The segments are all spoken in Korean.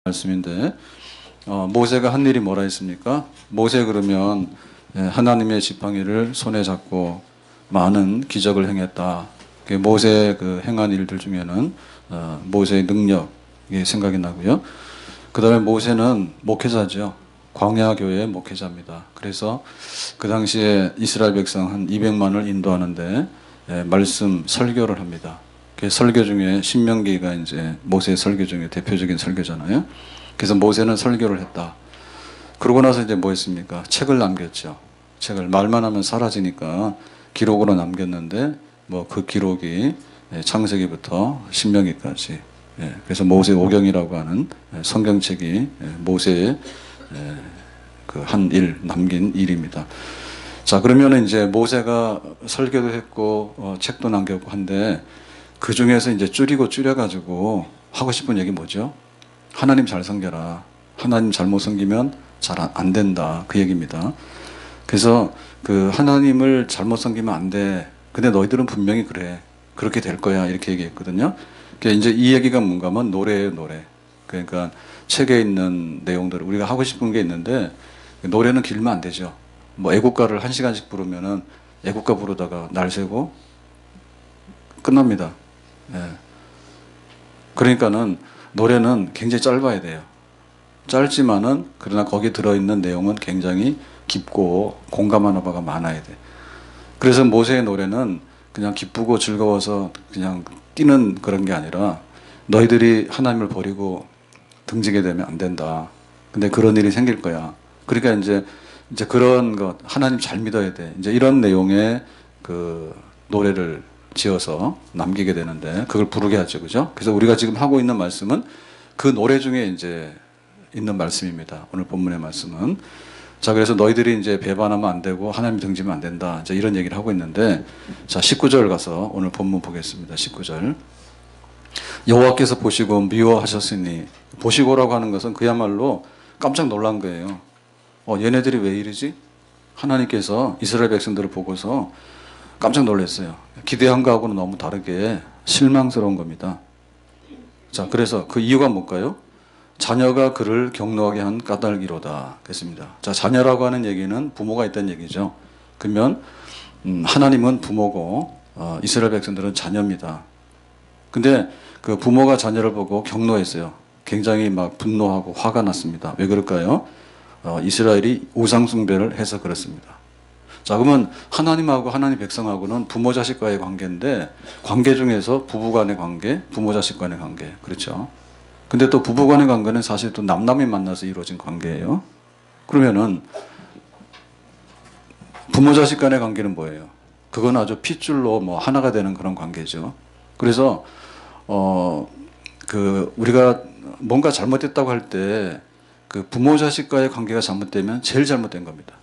말씀인데 모세가 한 일이 뭐라 했습니까? 모세 그러면 하나님의 지팡이를 손에 잡고 많은 기적을 행했다. 모세 그 행한 일들 중에는 모세의 능력이 생각이 나고요. 그 다음에 모세는 목회자죠. 광야 교회의 목회자입니다. 그래서 그 당시에 이스라엘 백성 한 200만을 인도하는데 말씀 설교를 합니다. 그 설교 중에 신명기가 이제 모세의 설교 중에 대표적인 설교잖아요. 그래서 모세는 설교를 했다. 그러고 나서 이제 뭐 했습니까? 책을 남겼죠. 책을 말만 하면 사라지니까 기록으로 남겼는데 뭐 그 기록이 창세기부터 신명기까지 그래서 모세 오경이라고 하는 성경책이 모세의 그 한 일 남긴 일입니다. 자, 그러면은 이제 모세가 설교도 했고 책도 남겼고 한데 그 중에서 이제 줄여가지고 하고 싶은 얘기 뭐죠? 하나님 잘 섬겨라. 하나님 잘못 섬기면 잘 안 된다. 그 얘기입니다. 그래서 그 하나님을 잘못 섬기면 안 돼. 근데 너희들은 분명히 그래. 그렇게 될 거야. 이렇게 얘기했거든요. 그러니까 이제 이 얘기가 뭔가 하면 노래예요, 노래. 그러니까 책에 있는 내용들을 우리가 하고 싶은 게 있는데 노래는 길면 안 되죠. 뭐 애국가를 1시간씩 부르면은 애국가 부르다가 날 새고 끝납니다. 그러니까는 노래는 굉장히 짧아야 돼요. 짧지만은 그러나 거기에 들어있는 내용은 굉장히 깊고 공감하는 바가 많아야 돼. 그래서 모세의 노래는 그냥 기쁘고 즐거워서 그냥 뛰는 그런 게 아니라 너희들이 하나님을 버리고 등지게 되면 안 된다. 근데 그런 일이 생길 거야. 그러니까 이제 그런 것 하나님 잘 믿어야 돼. 이제 이런 내용의 그 노래를 지어서 남기게 되는데 그걸 부르게 하죠, 그죠? 그래서 우리가 지금 하고 있는 말씀은 그 노래 중에 이제 있는 말씀입니다. 오늘 본문의 말씀은. 자, 그래서 너희들이 이제 배반하면 안 되고 하나님 등지면 안 된다. 이제 이런 얘기를 하고 있는데, 자, 19절 가서 오늘 본문 보겠습니다. 19절. 여호와께서 보시고 미워하셨으니, 보시고라고 하는 것은 그야말로 깜짝 놀란 거예요. 얘네들이 왜 이러지? 하나님께서 이스라엘 백성들을 보고서 깜짝 놀랐어요. 기대한 거하고는 너무 다르게 실망스러운 겁니다. 자, 그래서 그 이유가 뭘까요? 자녀가 그를 경노하게 한 까닭이로다. 그랬습니다. 자, 자녀라고 하는 얘기는 부모가 있다는 얘기죠. 그러면 하나님은 부모고 이스라엘 백성들은 자녀입니다. 근데 그 부모가 자녀를 보고 경노했어요. 굉장히 막 분노하고 화가 났습니다. 왜 그럴까요? 이스라엘이 우상숭배를 해서 그렇습니다. 자, 그러면 하나님하고 하나님 백성하고는 부모 자식과의 관계인데 관계 중에서 부부 간의 관계, 부모 자식 간의 관계. 그렇죠? 근데 또 부부 간의 관계는 사실 또 남남이 만나서 이루어진 관계예요. 그러면은 부모 자식 간의 관계는 뭐예요? 그건 아주 핏줄로 뭐 하나가 되는 그런 관계죠. 그래서 그 우리가 뭔가 잘못됐다고 할 때 그 부모 자식과의 관계가 잘못되면 제일 잘못된 겁니다.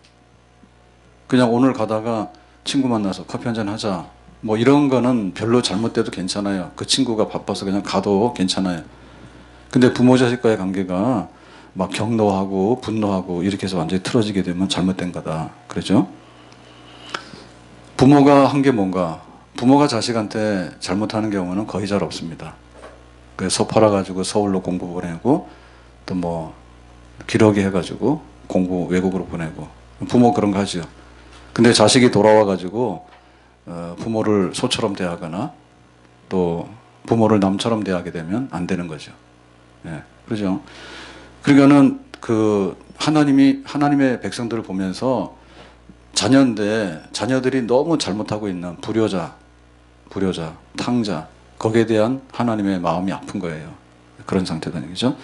그냥 오늘 가다가 친구 만나서 커피 한잔 하자. 뭐 이런 거는 별로 잘못돼도 괜찮아요. 그 친구가 바빠서 그냥 가도 괜찮아요. 근데 부모 자식과의 관계가 막 경노하고 분노하고 이렇게 해서 완전히 틀어지게 되면 잘못된 거다. 그렇죠? 부모가 한 게 뭔가? 부모가 자식한테 잘못하는 경우는 거의 잘 없습니다. 그래서 팔아가지고 서울로 공부 보내고 또 뭐 기러기 해가지고 공부 외국으로 보내고 부모 그런 거 하죠. 근데 자식이 돌아와가지고 부모를 소처럼 대하거나 또 부모를 남처럼 대하게 되면 안 되는 거죠. 그렇죠. 그러니까는 그 하나님의 백성들을 보면서 자녀인데 자녀들이 너무 잘못하고 있는 불효자, 탕자, 거기에 대한 하나님의 마음이 아픈 거예요. 그런 상태다는 얘기죠.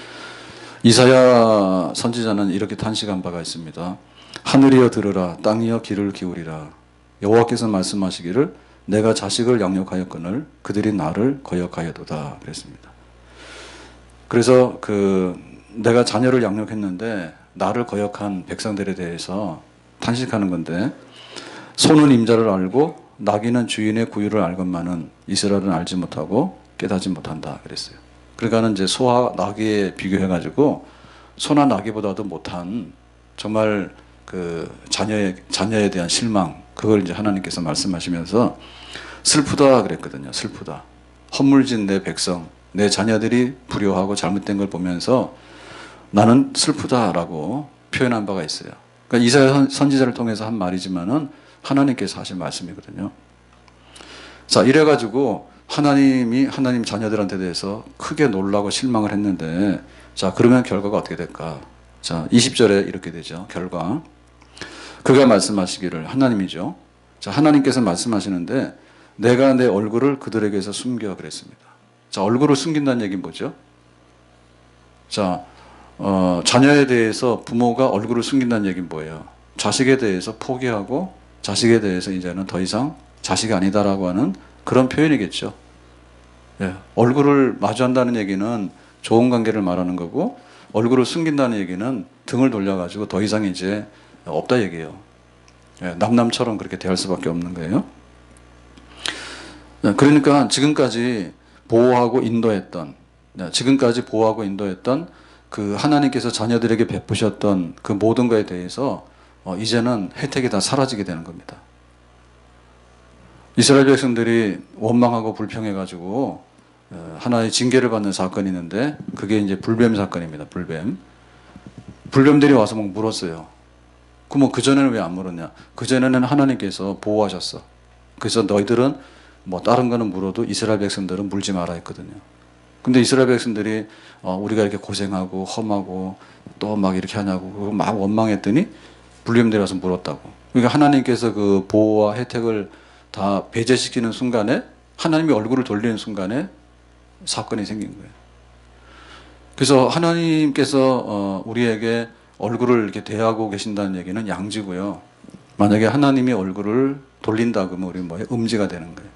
이사야 선지자는 이렇게 탄식한 바가 있습니다. 하늘이여 들으라, 땅이여 귀를 기울이라. 여호와께서 말씀하시기를 내가 자식을 양육하였거늘 그들이 나를 거역하여도다. 그랬습니다. 그래서 내가 자녀를 양육했는데 나를 거역한 백성들에 대해서 탄식하는 건데 소는 임자를 알고 나귀는 주인의 구유를 알건만은 이스라엘은 알지 못하고 깨닫지 못한다. 그랬어요. 그러니까는 이제 소와 나귀에 비교해가지고 소나 나귀보다도 못한 정말 그 자녀에 대한 실망 그걸 이제 하나님께서 말씀하시면서 슬프다 그랬거든요. 슬프다. 허물진 내 백성, 내 자녀들이 불효하고 잘못된 걸 보면서 나는 슬프다라고 표현한 바가 있어요. 그러니까 이사야 선지자를 통해서 한 말이지만은 하나님께서 하신 말씀이거든요. 자, 이래가지고 하나님이 하나님 자녀들한테 대해서 크게 놀라고 실망을 했는데, 자, 그러면 결과가 어떻게 될까? 자, 20절에 이렇게 되죠. 결과. 그가 말씀하시기를, 하나님이죠. 자, 하나님께서 말씀하시는데, 내가 내 얼굴을 그들에게서 숨겨 그랬습니다. 자, 얼굴을 숨긴다는 얘기는 뭐죠? 자, 자녀에 대해서 부모가 얼굴을 숨긴다는 얘기는 뭐예요? 자식에 대해서 포기하고 자식에 대해서 이제는 더 이상 자식이 아니다라고 하는 그런 표현이겠죠. 예, 얼굴을 마주한다는 얘기는 좋은 관계를 말하는 거고, 얼굴을 숨긴다는 얘기는 등을 돌려가지고 더 이상 이제 없다 얘기예요. 예, 남남처럼 그렇게 대할 수밖에 없는 거예요. 예, 그러니까 지금까지 보호하고 인도했던 그 하나님께서 자녀들에게 베푸셨던 그 모든 것에 대해서 이제는 혜택이 다 사라지게 되는 겁니다. 이스라엘 백성들이 원망하고 불평해가지고 하나의 징계를 받는 사건이 있는데, 그게 이제 불뱀 사건입니다. 불뱀들이 와서 막 물었어요. 그럼 그전에는 왜 안 물었냐? 그전에는 하나님께서 보호하셨어. 그래서 너희들은 뭐 다른 거는 물어도 이스라엘 백성들은 물지 마라 했거든요. 근데 이스라엘 백성들이 우리가 이렇게 고생하고 험하고 또 막 이렇게 하냐고 막 원망했더니 불뱀들이 와서 물었다고. 그러니까 하나님께서 그 보호와 혜택을 다 배제시키는 순간에, 하나님이 얼굴을 돌리는 순간에 사건이 생긴 거예요. 그래서 하나님께서 우리에게 얼굴을 이렇게 대하고 계신다는 얘기는 양지고요. 만약에 하나님이 얼굴을 돌린다 그러면 우리 뭐예요? 음지가 되는 거예요.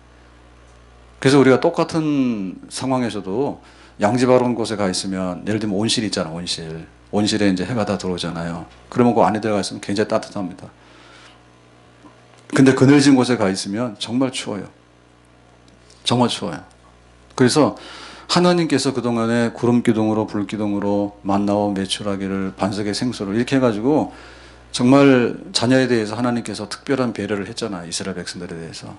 그래서 우리가 똑같은 상황에서도 양지 바른 곳에 가 있으면, 예를 들면 온실 있잖아, 온실에 이제 해가 다 들어오잖아요. 그러면 그 안에 들어가 있으면 굉장히 따뜻합니다. 근데 그늘진 곳에 가 있으면 정말 추워요. 정말 추워요. 그래서 하나님께서 그동안에 구름 기둥으로 불 기둥으로 만나와 메추라기를 반석의 생수를 이렇게 해가지고 정말 자녀에 대해서 하나님께서 특별한 배려를 했잖아요. 이스라엘 백성들에 대해서.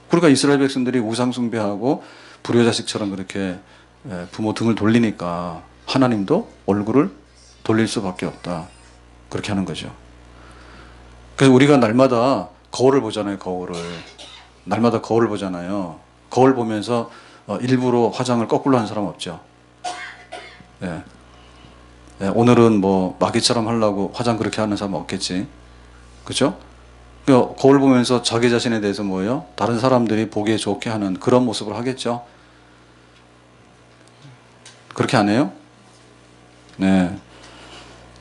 그러니까 이스라엘 백성들이 우상 숭배하고 불효자식처럼 그렇게 부모 등을 돌리니까 하나님도 얼굴을 돌릴 수밖에 없다. 그렇게 하는 거죠. 그래서 우리가 날마다 거울을 보잖아요. 날마다 거울을 보잖아요. 거울 보면서 일부러 화장을 거꾸로 하는 사람 없죠. 예. 예, 오늘은 뭐 마귀처럼 하려고 화장 그렇게 하는 사람 없겠지. 그렇죠? 거울 보면서 자기 자신에 대해서 뭐예요? 다른 사람들이 보기에 좋게 하는 그런 모습을 하겠죠. 그렇게 안 해요? 네.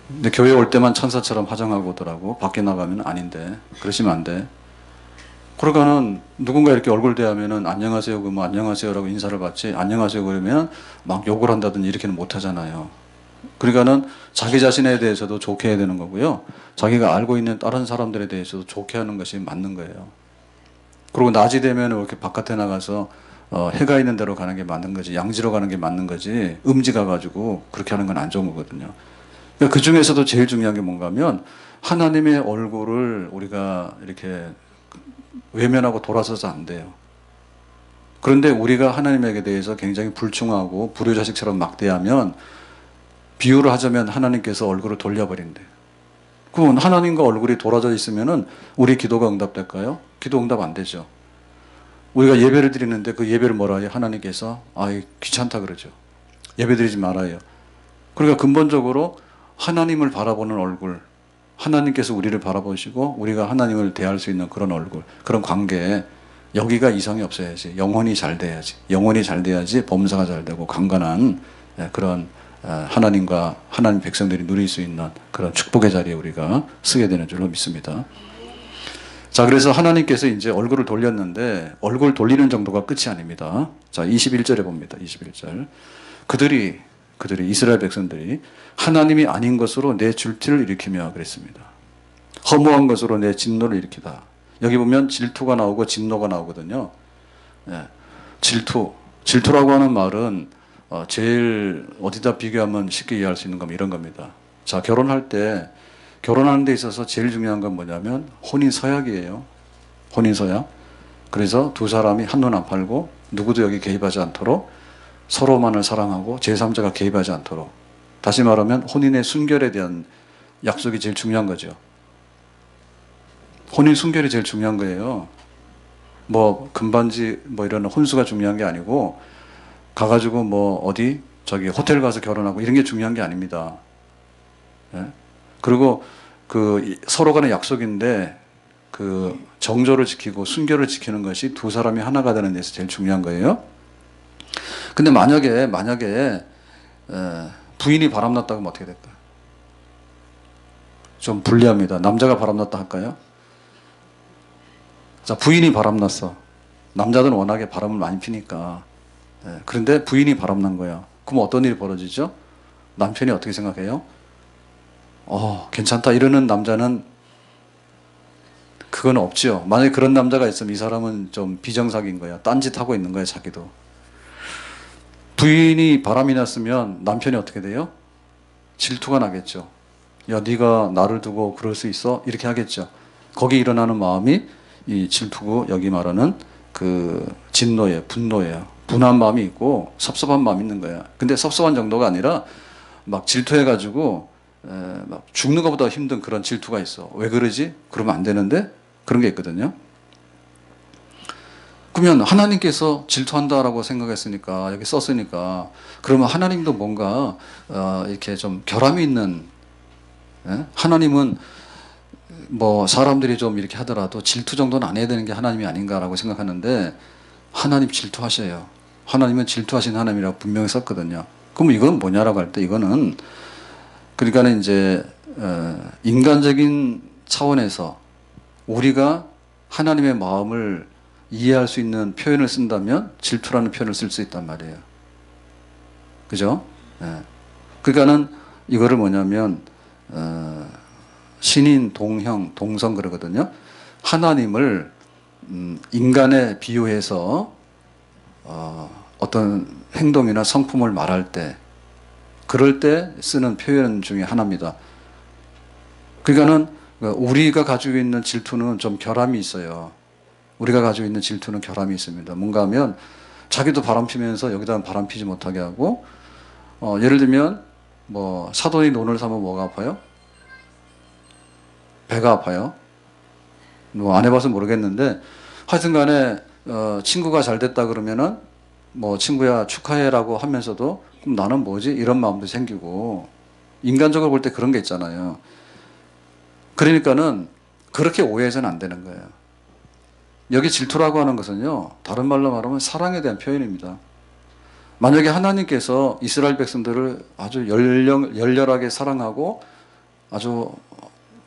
근데 교회 올 때만 천사처럼 화장하고 오더라고. 밖에 나가면 아닌데. 그러시면 안 돼. 그러니까는 누군가 이렇게 얼굴 대하면은 안녕하세요 그러면 안녕하세요라고 인사를 받지, 안녕하세요 그러면 막 욕을 한다든지 이렇게는 못 하잖아요. 그러니까는 자기 자신에 대해서도 좋게 해야 되는 거고요. 자기가 알고 있는 다른 사람들에 대해서도 좋게 하는 것이 맞는 거예요. 그리고 낮이 되면 이렇게 바깥에 나가서 해가 있는 데로 가는 게 맞는 거지, 양지로 가는 게 맞는 거지, 음지 가가지고 그렇게 하는 건 안 좋은 거거든요. 그러니까 그 중에서도 제일 중요한 게 뭔가 하면, 하나님의 얼굴을 우리가 이렇게 외면하고 돌아서서 안 돼요. 그런데 우리가 하나님에게 대해서 굉장히 불충하고 불효자식처럼 막대하면, 비유를 하자면 하나님께서 얼굴을 돌려버린대요. 그럼 하나님과 얼굴이 돌아져 있으면은 우리 기도가 응답될까요? 기도 응답 안 되죠. 우리가 예배를 드리는데 그 예배를 뭐라 해요? 하나님께서 귀찮다 그러죠. 예배 드리지 말아요. 그러니까 근본적으로 하나님을 바라보는 얼굴, 하나님께서 우리를 바라보시고 우리가 하나님을 대할 수 있는 그런 얼굴, 그런 관계에 여기가 이상이 없어야지. 영혼이 잘 돼야지. 영혼이 잘 돼야지 범사가 잘 되고 강건한 그런 하나님과 하나님 백성들이 누릴 수 있는 그런 축복의 자리에 우리가 서게 되는 줄로 믿습니다. 자, 그래서 하나님께서 이제 얼굴을 돌렸는데, 얼굴 돌리는 정도가 끝이 아닙니다. 자, 21절에 봅니다. 21절. 그들이 이스라엘 백성들이 하나님이 아닌 것으로 내 질투를 일으키며 그랬습니다. 허무한 것으로 내 진노를 일으키다. 여기 보면 질투가 나오고 진노가 나오거든요. 질투라고 하는 말은 제일 어디다 비교하면 쉽게 이해할 수 있는 건 이런 겁니다. 자, 결혼하는 데 있어서 제일 중요한 건 뭐냐면 혼인서약이에요. 혼인서약. 그래서 두 사람이 한눈 안 팔고 누구도 여기 개입하지 않도록 서로만을 사랑하고 제3자가 개입하지 않도록 다시 말하면 혼인의 순결에 대한 약속이 제일 중요한 거죠. 혼인 순결이 제일 중요한 거예요. 뭐 금반지 뭐 이런 혼수가 중요한 게 아니고 가가지고 뭐 어디 저기 호텔 가서 결혼하고 이런 게 중요한 게 아닙니다. 예? 그리고 그 서로 간의 약속인데 그 정조를 지키고 순결을 지키는 것이 두 사람이 하나가 되는 데서 제일 중요한 거예요. 근데 만약에 부인이 바람났다고 하면 어떻게 될까요? 좀 불리합니다. 남자가 바람났다 할까요? 자, 부인이 바람났어. 남자들은 워낙에 바람을 많이 피니까. 그런데 부인이 바람난 거야. 그럼 어떤 일이 벌어지죠? 남편이 어떻게 생각해요? 괜찮다 이러는 남자는 그건 없지요. 만약에 그런 남자가 있으면 이 사람은 좀 비정상인 거야. 딴짓하고 있는 거야, 자기도. 부인이 바람이 났으면 남편이 어떻게 돼요? 질투가 나겠죠. 야, 네가 나를 두고 그럴 수 있어? 이렇게 하겠죠. 거기 일어나는 마음이 이 질투고 여기 말하는 그 진노예요. 분노예요. 분한 마음이 있고 섭섭한 마음이 있는 거야. 근데 섭섭한 정도가 아니라 막 질투해가지고 막 죽는 것보다 힘든 그런 질투가 있어. 왜 그러지? 그러면 안 되는데 그런 게 있거든요. 그러면 하나님께서 질투한다라고 생각했으니까 여기 썼으니까 그러면 하나님도 뭔가 이렇게 좀 결함이 있는 하나님은 뭐 사람들이 좀 이렇게 하더라도 질투 정도는 안 해야 되는 게 하나님이 아닌가라고 생각하는데 하나님 질투하셔요. 하나님은 질투하신 하나님이라고 분명히 썼거든요. 그럼 이건 뭐냐라고 할 때 이거는 그러니까 이제 인간적인 차원에서 우리가 하나님의 마음을 이해할 수 있는 표현을 쓴다면 질투라는 표현을 쓸 수 있단 말이에요. 그죠? 그러니까는 이거를 뭐냐면 신인, 동형, 동성 그러거든요. 하나님을 인간에 비유해서 어떤 행동이나 성품을 말할 때 그럴 때 쓰는 표현 중에 하나입니다. 그러니까는 우리가 가지고 있는 질투는 좀 결함이 있어요. 우리가 가지고 있는 질투는 결함이 있습니다. 뭔가 하면 자기도 바람 피면서 여기다 바람 피지 못하게 하고 예를 들면 뭐 사돈이 논을 사면 뭐가 아파요? 배가 아파요. 뭐 안 해봐서 모르겠는데 하여튼 간에 친구가 잘 됐다 그러면은 뭐 친구야 축하해라고 하면서도 그럼 나는 뭐지? 이런 마음도 생기고 인간적으로 볼 때 그런 게 있잖아요. 그러니까는 그렇게 오해해서는 안 되는 거예요. 여기 질투라고 하는 것은요, 다른 말로 말하면 사랑에 대한 표현입니다. 만약에 하나님께서 이스라엘 백성들을 아주 열렬하게 사랑하고 아주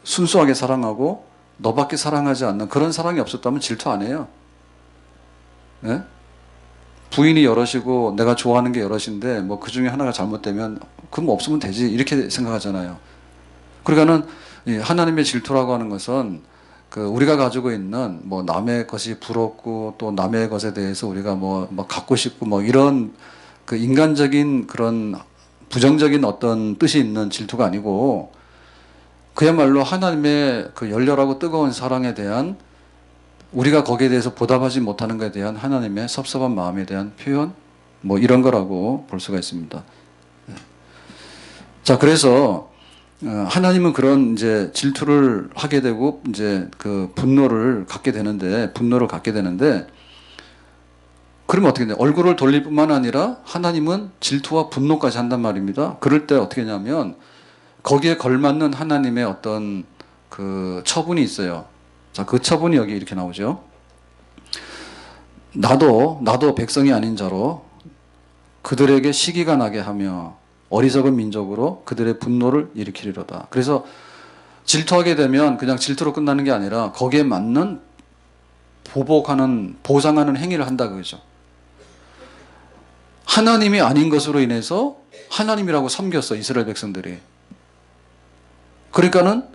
순수하게 사랑하고 너밖에 사랑하지 않는 그런 사랑이 없었다면 질투 안 해요. 네? 부인이 여럿이고 내가 좋아하는 게 여럿인데 뭐 그 중에 하나가 잘못되면 그럼 없으면 되지 이렇게 생각하잖아요. 그러니까는 하나님의 질투라고 하는 것은 그 우리가 가지고 있는 뭐 남의 것이 부럽고 또 남의 것에 대해서 우리가 뭐 갖고 싶고 뭐 이런 그 인간적인 그런 부정적인 어떤 뜻이 있는 질투가 아니고 그야말로 하나님의 그 열렬하고 뜨거운 사랑에 대한 우리가 거기에 대해서 보답하지 못하는 것에 대한 하나님의 섭섭한 마음에 대한 표현 뭐 이런 거라고 볼 수가 있습니다. 자, 그래서 하나님은 그런 이제 질투를 하게 되고 이제 그 분노를 갖게 되는데 그러면 어떻게 돼요? 얼굴을 돌릴 뿐만 아니라 하나님은 질투와 분노까지 한단 말입니다. 그럴 때 어떻게 하냐면 거기에 걸맞는 하나님의 어떤 그 처분이 있어요. 자, 그 처분이 여기 이렇게 나오죠. 나도 백성이 아닌 자로 그들에게 시기가 나게 하며 어리석은 민족으로 그들의 분노를 일으키리로다. 그래서 질투하게 되면 그냥 질투로 끝나는 게 아니라 거기에 맞는 보상하는 행위를 한다 그거죠. 하나님이 아닌 것으로 인해서 하나님이라고 섬겼어, 이스라엘 백성들이. 그러니까는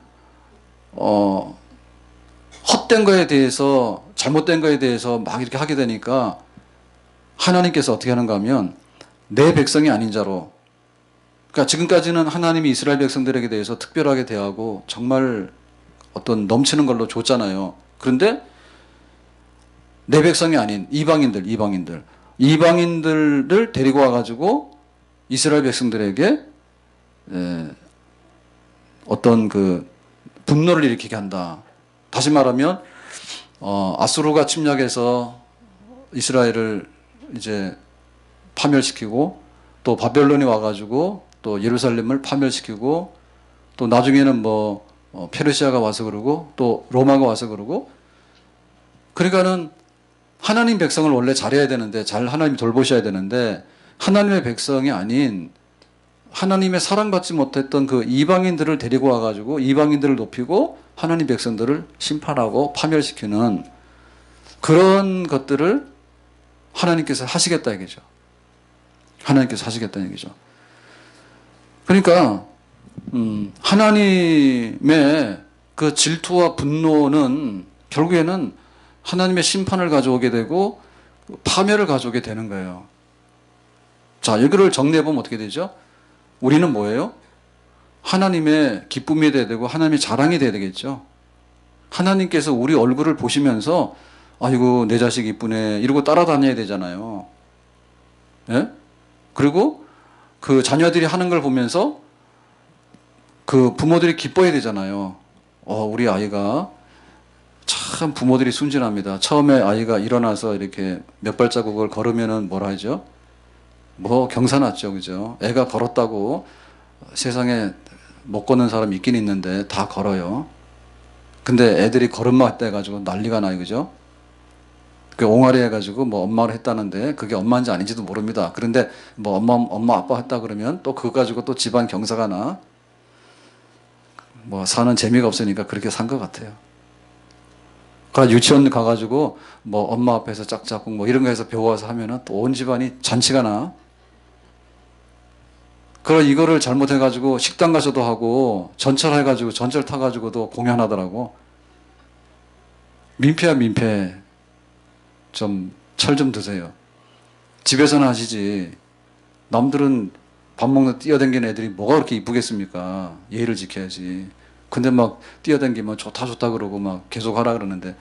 헛된 거에 대해서 잘못된 거에 대해서 막 이렇게 하게 되니까 하나님께서 어떻게 하는가 하면 내 백성이 아닌 자로, 그러니까 지금까지는 하나님이 이스라엘 백성들에게 대해서 특별하게 대하고 정말 어떤 넘치는 걸로 줬잖아요. 그런데 내 백성이 아닌 이방인들을 데리고 와가지고 이스라엘 백성들에게 에, 어떤 그 분노를 일으키게 한다. 다시 말하면 아수르가 침략해서 이스라엘을 이제 파멸시키고 또 바벨론이 와가지고 또 예루살렘을 파멸시키고 또 나중에는 뭐 페르시아가 와서 그러고 또 로마가 와서 그러고 그러니까는 하나님 백성을 원래 잘해야 되는데 잘 하나님이 돌보셔야 되는데 하나님의 백성이 아닌 하나님의 사랑받지 못했던 그 이방인들을 데리고 와가지고 이방인들을 높이고 하나님 백성들을 심판하고 파멸시키는 그런 것들을 하나님께서 하시겠다 이거죠. 하나님께서 하시겠다는 얘기죠. 그러니까 하나님의 그 질투와 분노는 결국에는 하나님의 심판을 가져오게 되고 파멸을 가져오게 되는 거예요. 자, 여기를 정리해보면 어떻게 되죠? 우리는 뭐예요? 하나님의 기쁨이 돼야 되고 하나님의 자랑이 돼야 되겠죠. 하나님께서 우리 얼굴을 보시면서 아이고 내 자식 이쁘네 이러고 따라다녀야 되잖아요. 예? 그리고 그 자녀들이 하는 걸 보면서 그 부모들이 기뻐해야 되잖아요. 우리 아이가 참 부모들이 순진합니다. 처음에 아이가 일어나서 이렇게 몇 발자국을 걸으면은 뭐라 하죠? 뭐 경사났죠, 그죠? 애가 걸었다고 세상에 못 걷는 사람 있긴 있는데 다 걸어요. 근데 애들이 걸음마 했다 해가지고 난리가 나요, 그죠? 그 옹알이 해가지고 뭐 엄마를 했다는데 그게 엄마인지 아닌지도 모릅니다. 그런데 뭐 엄마 아빠 했다 그러면 또 그거 가지고 또 집안 경사가 나. 뭐 사는 재미가 없으니까 그렇게 산 것 같아요. 그러니까 유치원 가가지고 뭐 엄마 앞에서 짝짝꿍 뭐 이런 거 해서 배워서 하면은 또 온 집안이 잔치가 나. 그럼 이거를 잘못해가지고 식당 가서도 하고 전철 해가지고 전철 타가지고도 공연하더라고. 민폐야 민폐. 좀 철 좀 드세요. 집에서는 하시지. 남들은 밥 먹는 뛰어댕기는 애들이 뭐가 그렇게 이쁘겠습니까? 예의를 지켜야지. 근데 막 뛰어댕기면 좋다 좋다 그러고 막 계속 하라 그러는데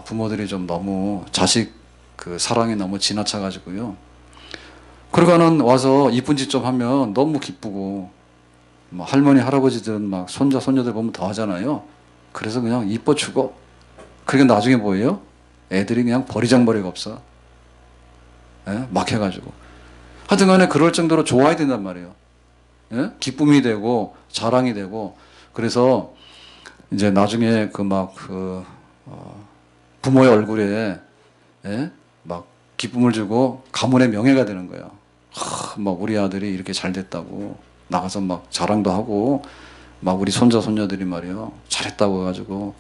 부모들이 좀 너무 자식 그 사랑이 너무 지나쳐가지고요. 그러고는 와서 이쁜 짓 좀 하면 너무 기쁘고 뭐 할머니 할아버지들은 막 손자 손녀들 보면 더 하잖아요. 그래서 그냥 이뻐 주고 그게 나중에 뭐예요? 애들이 그냥 버리장머리가 없어. 예? 막 해가지고. 하여튼 간에 그럴 정도로 좋아야 된단 말이에요. 예? 기쁨이 되고 자랑이 되고 그래서 이제 나중에 부모의 얼굴에 예? 막 기쁨을 주고 가문의 명예가 되는 거예요. 막 우리 아들이 이렇게 잘 됐다고 나가서 막 자랑도 하고 막 우리 손자 손녀들이 말이요 잘했다고 해가지고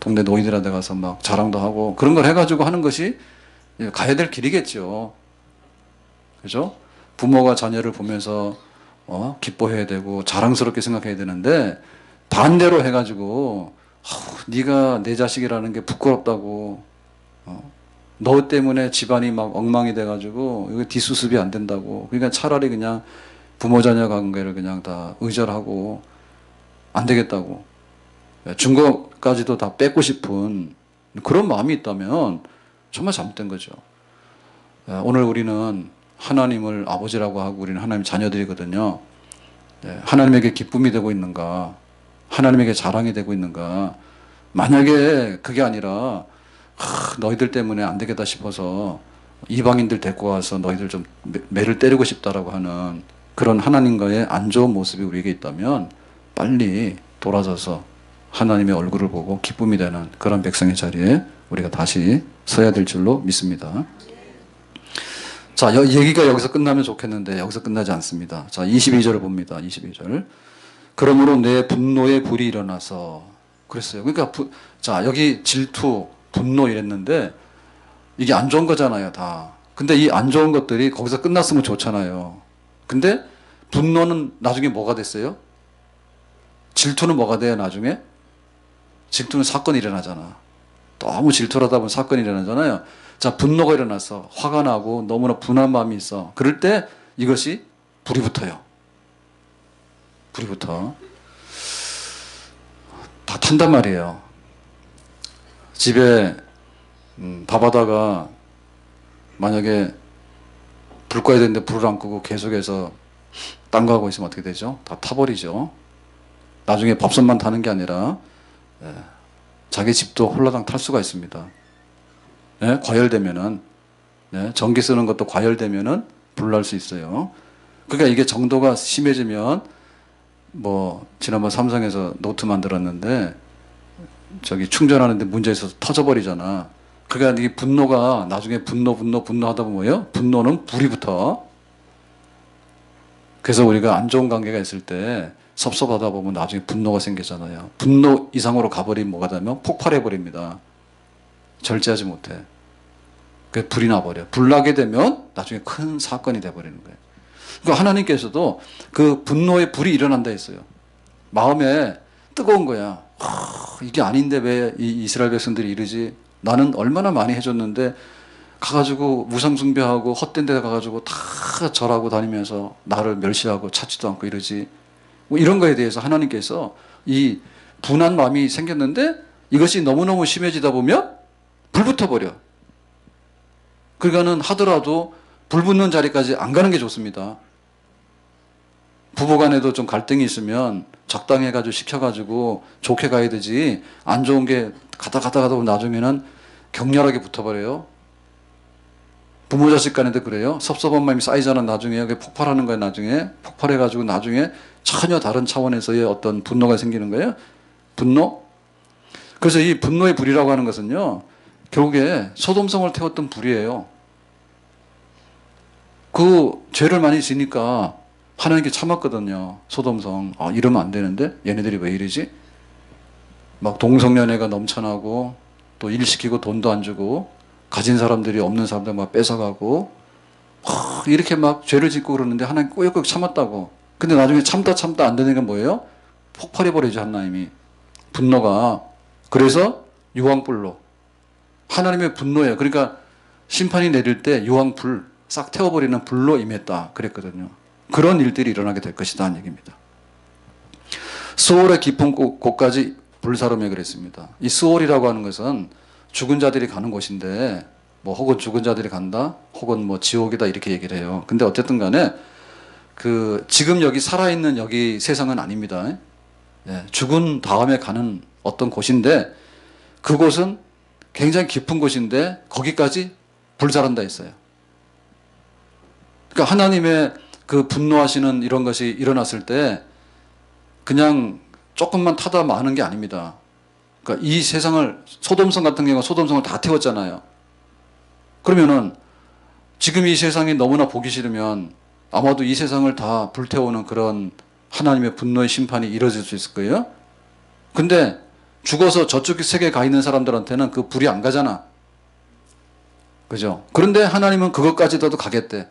동네 노인들한테 가서 막 자랑도 하고 그런 걸 해가지고 하는 것이 가야 될 길이겠죠. 그죠? 부모가 자녀를 보면서 기뻐해야 되고 자랑스럽게 생각해야 되는데 반대로 해가지고 네가 내 자식이라는 게 부끄럽다고 너 때문에 집안이 막 엉망이 돼가지고 이거 뒷수습이 안 된다고 그러니까 차라리 그냥 부모 자녀 관계를 그냥 다 의절하고 안 되겠다고 증거까지도 다 뺏고 싶은 그런 마음이 있다면 정말 잘못된 거죠. 오늘 우리는 하나님을 아버지라고 하고 우리는 하나님 자녀들이거든요. 하나님에게 기쁨이 되고 있는가? 하나님에게 자랑이 되고 있는가? 만약에 그게 아니라 너희들 때문에 안 되겠다 싶어서 이방인들 데리고 와서 너희들 좀 매를 때리고 싶다라고 하는 그런 하나님과의 안 좋은 모습이 우리에게 있다면 빨리 돌아서서 하나님의 얼굴을 보고 기쁨이 되는 그런 백성의 자리에 우리가 다시 서야 될 줄로 믿습니다. 자, 얘기가 여기서 끝나면 좋겠는데 여기서 끝나지 않습니다. 자, 22절을 봅니다. 22절. 그러므로 내 분노의 불이 일어나서 그랬어요. 그러니까 자, 여기 질투, 분노 이랬는데 이게 안 좋은 거잖아요, 다. 근데 이 안 좋은 것들이 거기서 끝났으면 좋잖아요. 근데 분노는 나중에 뭐가 됐어요? 질투는 뭐가 돼요, 나중에? 질투는 사건이 일어나잖아. 너무 질투를 하다 보면 사건이 일어나잖아요. 자, 분노가 일어나서 화가 나고 너무나 분한 마음이 있어. 그럴 때 이것이 불이 붙어요. 불이 붙어. 다 탄단 말이에요. 집에 밥하다가 만약에 불 꺼야 되는데 불을 안 끄고 계속해서 딴 거 하고 있으면 어떻게 되죠? 다 타버리죠. 나중에 법선만 타는 게 아니라 자기 집도 홀라당 탈 수가 있습니다. 과열되면은 전기 쓰는 것도 과열되면은 불날 수 있어요. 그러니까 이게 정도가 심해지면 뭐 지난번 삼성에서 노트 만들었는데 저기 충전하는데 문제 있어서 터져버리잖아. 그러니까 이 분노가 나중에 분노 하다 보면 뭐예요? 분노는 불이 붙어. 그래서 우리가 안 좋은 관계가 있을 때 섭섭하다 보면 나중에 분노가 생기잖아요. 분노 이상으로 가버리면 뭐가 되면 폭발해버립니다. 절제하지 못해. 그 불이 나버려. 불 나게 되면 나중에 큰 사건이 돼버리는 거예요. 그러니까 하나님께서도 그 분노의 불이 일어난다 했어요. 마음에 뜨거운 거야. 이게 아닌데 왜 이 이스라엘 백성들이 이러지? 나는 얼마나 많이 해줬는데 가가지고 무상숭배하고 헛된 데 가가지고 다 절하고 다니면서 나를 멸시하고 찾지도 않고 이러지. 뭐 이런 거에 대해서 하나님께서 이 분한 마음이 생겼는데 이것이 너무너무 심해지다 보면 불 붙어버려. 그러니까는 하더라도 불 붙는 자리까지 안 가는 게 좋습니다. 부부간에도 좀 갈등이 있으면 적당히 해가지고 시켜가지고 좋게 가야 되지, 안 좋은 게 가다 보면 나중에는 격렬하게 붙어버려요. 부모 자식 간에도 그래요. 섭섭한 마음이 쌓이잖아. 나중에 그게 폭발하는 거예요. 나중에 폭발해가지고 나중에 전혀 다른 차원에서의 어떤 분노가 생기는 거예요. 분노. 그래서 이 분노의 불이라고 하는 것은요, 결국에 소돔성을 태웠던 불이에요. 그 죄를 많이 지니까 하나님께 참았거든요. 소돔성. 이러면 안 되는데 얘네들이 왜 이러지? 막 동성연애가 넘쳐나고 또 일 시키고 돈도 안 주고 가진 사람들이 없는 사람들 막 뺏어가고 이렇게 막 죄를 짓고 그러는데 하나님 꾸역꾸역 참았다고. 근데 나중에 참다 안 되는 게 뭐예요? 폭발해버리죠. 하나님이. 분노가. 그래서 유황불로. 하나님의 분노예요. 그러니까 심판이 내릴 때 유황불 싹 태워버리는 불로 임했다 그랬거든요. 그런 일들이 일어나게 될 것이다 하는 얘기입니다. 수월의 깊은 곳까지 불사름에 그랬습니다. 이 수월이라고 하는 것은 죽은 자들이 가는 곳인데 뭐 혹은 죽은 자들이 간다 혹은 뭐 지옥이다 이렇게 얘기를 해요. 근데 어쨌든 간에 그 지금 여기 살아있는 여기 세상은 아닙니다. 죽은 다음에 가는 어떤 곳인데 그곳은 굉장히 깊은 곳인데 거기까지 불사른다 했어요. 그러니까 하나님의 그 분노하시는 이런 것이 일어났을 때 그냥 조금만 타다 마는 게 아닙니다. 그러니까 이 세상을, 소돔성 같은 경우는 소돔성을 다 태웠잖아요. 그러면은 지금 이 세상이 너무나 보기 싫으면 아마도 이 세상을 다 불태우는 그런 하나님의 분노의 심판이 이뤄질 수 있을 거예요. 근데 죽어서 저쪽 세계에 가 있는 사람들한테는 그 불이 안 가잖아. 그죠? 그런데 하나님은 그것까지도 가겠대.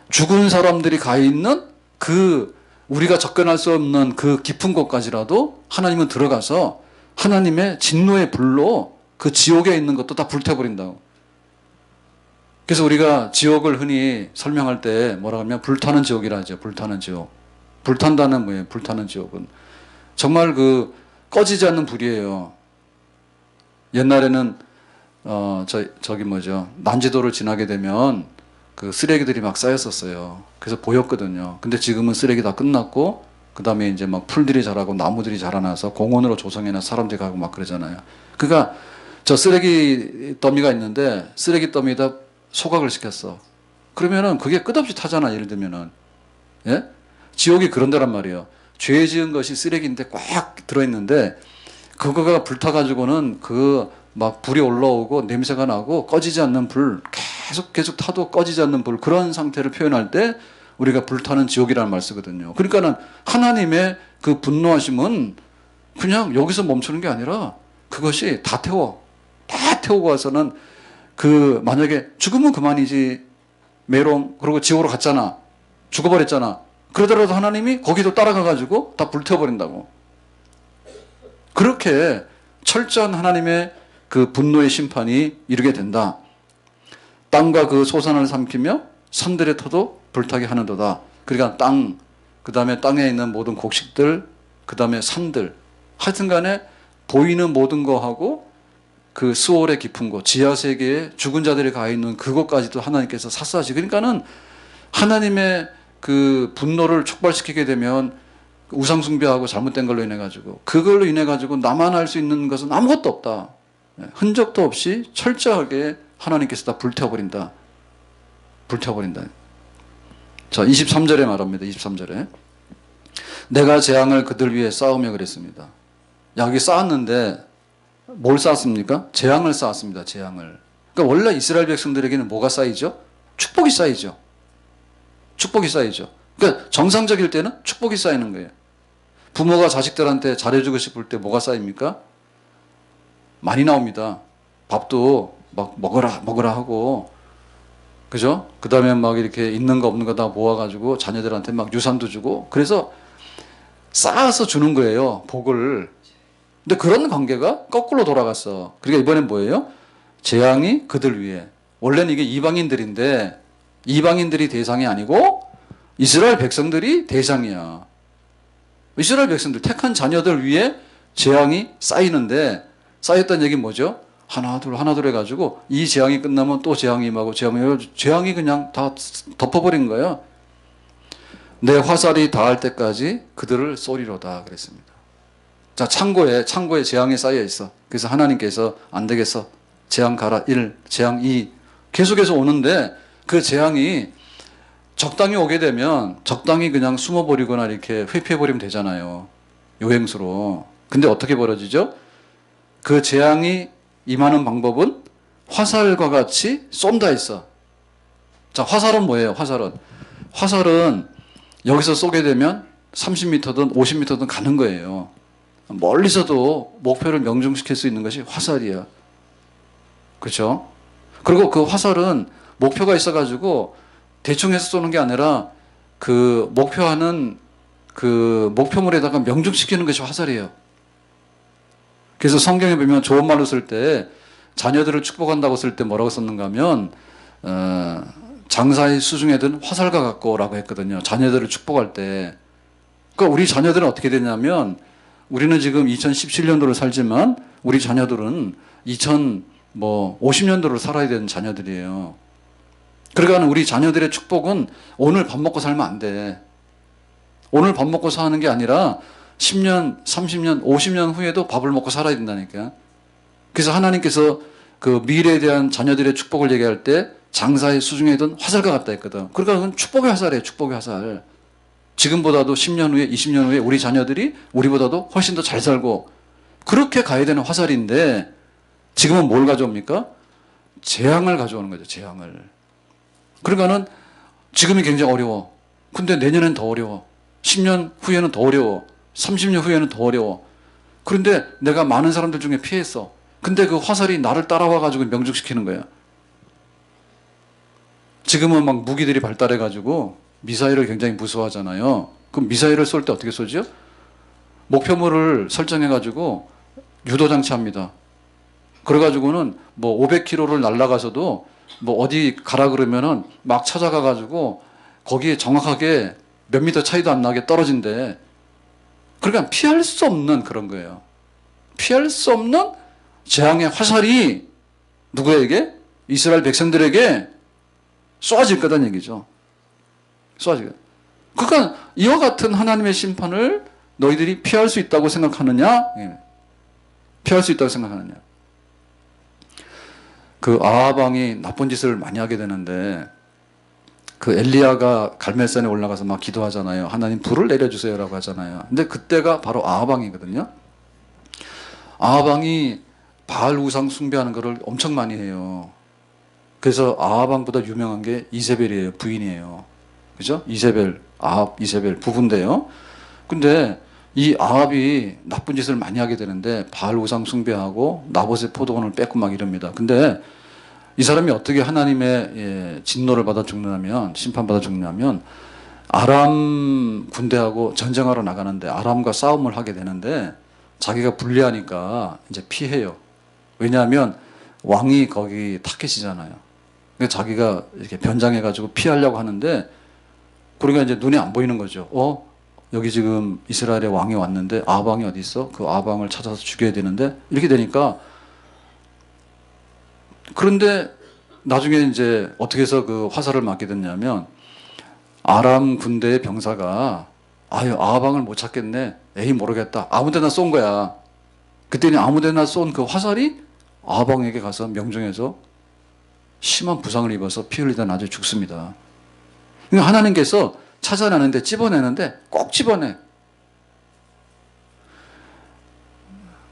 죽은 사람들이 가 있는 그 우리가 접근할 수 없는 그 깊은 곳까지라도 하나님은 들어가서 하나님의 진노의 불로 그 지옥에 있는 것도 다 불태워버린다고. 그래서 우리가 지옥을 흔히 설명할 때 뭐라고 하면 불타는 지옥이라 하죠. 불타는 지옥. 불탄다는 뭐예요? 불타는 지옥은 정말 그 꺼지지 않는 불이에요. 옛날에는 저기 뭐죠? 난지도를 지나게 되면 그 쓰레기들이 막 쌓였었어요. 그래서 보였거든요. 근데 지금은 쓰레기 다 끝났고 그 다음에 이제 막 풀들이 자라고 나무들이 자라나서 공원으로 조성해놔 사람들이 가고 막 그러잖아요. 그러니까 저 쓰레기 더미가 있는데 쓰레기 더미에다 소각을 시켰어. 그러면은 그게 끝없이 타잖아. 예를 들면은 지옥이 그런 데란 말이에요. 죄 지은 것이 쓰레기인데 꽉 들어있는데 그거가 불타가지고는 그 막 불이 올라오고 냄새가 나고 꺼지지 않는 불, 계속 타도 꺼지지 않는 불, 그런 상태를 표현할 때 우리가 불타는 지옥이라는 말 쓰거든요. 그러니까는 하나님의 그 분노하심은 그냥 여기서 멈추는 게 아니라 그것이 다 태우고 와서는 그 만약에 죽으면 그만이지 메롱 그러고 지옥으로 갔잖아. 죽어버렸잖아. 그러더라도 하나님이 거기도 따라가가지고 다 불태워버린다고. 그렇게 철저한 하나님의 그 분노의 심판이 이르게 된다. 땅과 그 소산을 삼키며 산들의 터도 불타게 하는도다. 그러니까 땅, 그 다음에 땅에 있는 모든 곡식들, 그 다음에 산들, 하여튼 간에 보이는 모든 거하고 그 수월의 깊은 곳, 지하세계에 죽은 자들이 가 있는 그곳까지도 하나님께서 샅샅이, 그러니까는 하나님의 그 분노를 촉발시키게 되면 우상 숭배하고 잘못된 걸로 인해 가지고 그걸로 인해 가지고 나만 할 수 있는 것은 아무것도 없다. 흔적도 없이 철저하게 하나님께서 다 불태워버린다. 불태워버린다. 자, 23절에 말합니다. 23절에 내가 재앙을 그들 위해 쌓으며 그랬습니다. 여기 쌓았는데 뭘 쌓았습니까? 재앙을 쌓았습니다. 재앙을. 그러니까 원래 이스라엘 백성들에게는 뭐가 쌓이죠? 축복이 쌓이죠. 축복이 쌓이죠. 그러니까 정상적일 때는 축복이 쌓이는 거예요. 부모가 자식들한테 잘해주고 싶을 때 뭐가 쌓입니까? 많이 나옵니다. 밥도 막 먹어라 하고, 그죠? 그 다음에 막 이렇게 있는 거 없는 거 다 모아가지고 자녀들한테 막 유산도 주고, 그래서 쌓아서 주는 거예요. 복을. 근데 그런 관계가 거꾸로 돌아갔어. 그러니까 이번엔 뭐예요? 재앙이 그들 위해. 원래는 이게 이방인들인데 이방인들이 대상이 아니고 이스라엘 백성들이 대상이야. 이스라엘 백성들 택한 자녀들 위에 재앙이 쌓이는데 쌓였다는 얘기는 뭐죠? 하나 둘 해가지고 이 재앙이 끝나면 또 재앙이 임하고 재앙이 그냥 다 덮어버린 거예요. 내 화살이 닿을 때까지 그들을 쏘리로다 그랬습니다. 자, 창고에 재앙이 쌓여 있어. 그래서 하나님께서 안 되겠어. 재앙 가라 1, 재앙 2 계속해서 오는데 그 재앙이 적당히 오게 되면 적당히 그냥 숨어버리거나 이렇게 회피해버리면 되잖아요. 요행수로. 근데 어떻게 벌어지죠? 그 재앙이 임하는 방법은 화살과 같이 쏜다 했어. 자, 화살은 뭐예요? 화살은 여기서 쏘게 되면 30m든 50m든 가는 거예요. 멀리서도 목표를 명중시킬 수 있는 것이 화살이야. 그렇죠? 그리고 그 화살은 목표가 있어가지고 대충 해서 쏘는 게 아니라 그 목표하는 그 목표물에다가 명중시키는 것이 화살이에요. 그래서 성경에 보면 좋은 말로 쓸 때 자녀들을 축복한다고 쓸 때 뭐라고 썼는가 하면 장사의 수중에 든 화살과 같고라고 했거든요. 자녀들을 축복할 때. 그러니까 우리 자녀들은 어떻게 되냐면 우리는 지금 2017년도를 살지만 우리 자녀들은 50년도를 살아야 되는 자녀들이에요. 그러니까 우리 자녀들의 축복은 오늘 밥 먹고 살면 안 돼. 오늘 밥 먹고 사는 게 아니라 10년, 30년, 50년 후에도 밥을 먹고 살아야 된다니까. 그래서 하나님께서 그 미래에 대한 자녀들의 축복을 얘기할 때 장사의 수중에 든 화살과 같다 했거든. 그러니까 그건 축복의 화살이에요. 축복의 화살. 지금보다도 10년 후에 20년 후에 우리 자녀들이 우리보다도 훨씬 더 잘 살고 그렇게 가야 되는 화살인데 지금은 뭘 가져옵니까? 재앙을 가져오는 거죠. 재앙을. 그러니까는 지금이 굉장히 어려워. 근데 내년엔 더 어려워. 10년 후에는 더 어려워. 30년 후에는 더 어려워. 그런데 내가 많은 사람들 중에 피했어. 근데 그 화살이 나를 따라와가지고 명중시키는 거야. 지금은 막 무기들이 발달해가지고 미사일을 굉장히 무서워하잖아요. 그럼 미사일을 쏠 때 어떻게 쏘죠? 목표물을 설정해가지고 유도장치합니다. 그래가지고는 500km를 날아가서도 어디 가라 그러면은 막 찾아가가지고 거기에 정확하게 몇 미터 차이도 안 나게 떨어진대. 그러니까 피할 수 없는 그런 거예요. 피할 수 없는 재앙의 화살이 누구에게? 이스라엘 백성들에게 쏘아질 거다는 얘기죠. 쏘아질 거다. 그러니까 이와 같은 하나님의 심판을 너희들이 피할 수 있다고 생각하느냐? 피할 수 있다고 생각하느냐? 그 아합 왕이 나쁜 짓을 많이 하게 되는데 그 엘리야가 갈멜산에 올라가서 막 기도하잖아요. 하나님 불을 내려주세요라고 하잖아요. 근데 그때가 바로 아합 왕이거든요. 아합 왕이 바알 우상 숭배하는 거를 엄청 많이 해요. 그래서 아합 왕보다 유명한 게 이세벨이에요. 부인이에요. 그죠? 아합, 이세벨 부부인데요. 근데 이 아합이 나쁜 짓을 많이 하게 되는데 바알 우상 숭배하고 나봇의 포도원을 뺏고 막 이럽니다. 근데 이 사람이 어떻게 하나님의 진노를 받아 죽느냐면, 심판받아 죽느냐면 아람 군대하고 전쟁하러 나가는데 아람과 싸움을 하게 되는데 자기가 불리하니까 이제 피해요. 왜냐하면 왕이 거기 타켓이잖아요. 그러니까 자기가 이렇게 변장해가지고 피하려고 하는데 그러니까 이제 눈에 안 보이는 거죠. 여기 지금 이스라엘의 왕이 왔는데 아합 왕이 어디 있어? 그 아합 왕을 찾아서 죽여야 되는데 이렇게 되니까 그런데 나중에 이제 어떻게 해서 그 화살을 맞게 됐냐면 아람 군대의 병사가 아유 아방을 못 찾겠네. 에이 모르겠다. 아무데나 쏜 거야. 그때는 아무데나 쏜 그 화살이 아방에게 가서 명중해서 심한 부상을 입어서 피 흘리다 나중에 죽습니다. 그러니까 하나님께서 찾아내는데 찝어내는데 꼭 찝어내.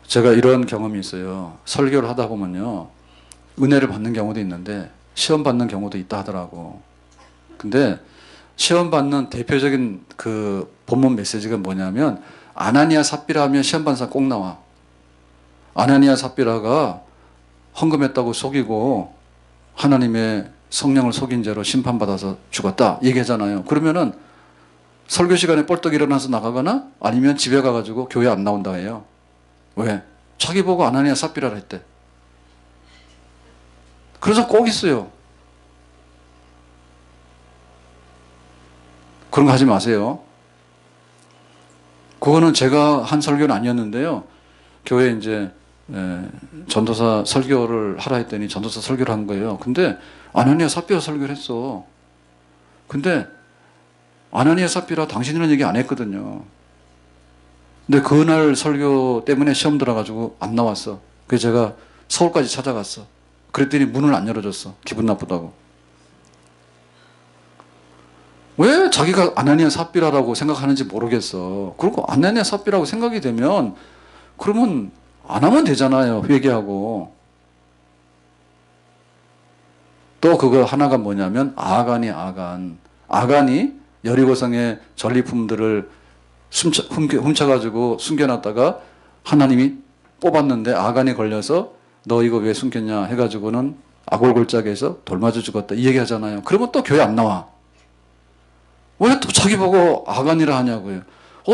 제가 이런 경험이 있어요. 설교를 하다 보면요. 은혜를 받는 경우도 있는데 시험 받는 경우도 있다 하더라고. 근데 시험 받는 대표적인 그 본문 메시지가 뭐냐면 아나니아 삽비라 하면 시험 받는 사람 꼭 나와. 아나니아 삽비라가 헌금했다고 속이고 하나님의 성령을 속인 죄로 심판받아서 죽었다 얘기하잖아요. 그러면은 설교 시간에 뻘떡 일어나서 나가거나 아니면 집에 가가지고 교회 안 나온다 해요. 왜? 자기 보고 아나니아 삽비라를 했대. 그래서 꼭 있어요. 그런 거 하지 마세요. 그거는 제가 한 설교는 아니었는데요. 교회에 이제 전도사 설교를 하라 했더니 전도사 설교를 한 거예요. 근데 아나니아 삽비라 설교를 했어. 근데 아나니아 삽비라 당신이라는 얘기 안 했거든요. 근데 그날 설교 때문에 시험 들어가지고 안 나왔어. 그래서 제가 서울까지 찾아갔어. 그랬더니 문을 안 열어줬어. 기분 나쁘다고. 왜 자기가 아나니아 삽비라라고 생각하는지 모르겠어. 그리고 아나니아 삽비라고 생각이 되면 그러면 안 하면 되잖아요. 회개하고. 또 그거 하나가 뭐냐면 아간이 여리고성의 전리품들을 훔쳐가지고 숨겨놨다가 하나님이 뽑았는데 아간이 걸려서 너 이거 왜 숨겼냐 해가지고는 아골골짜기에서 돌 맞아 죽었다 이 얘기 하잖아요. 그러면 또 교회 안 나와. 왜 또 자기 보고 아간이라 하냐고요.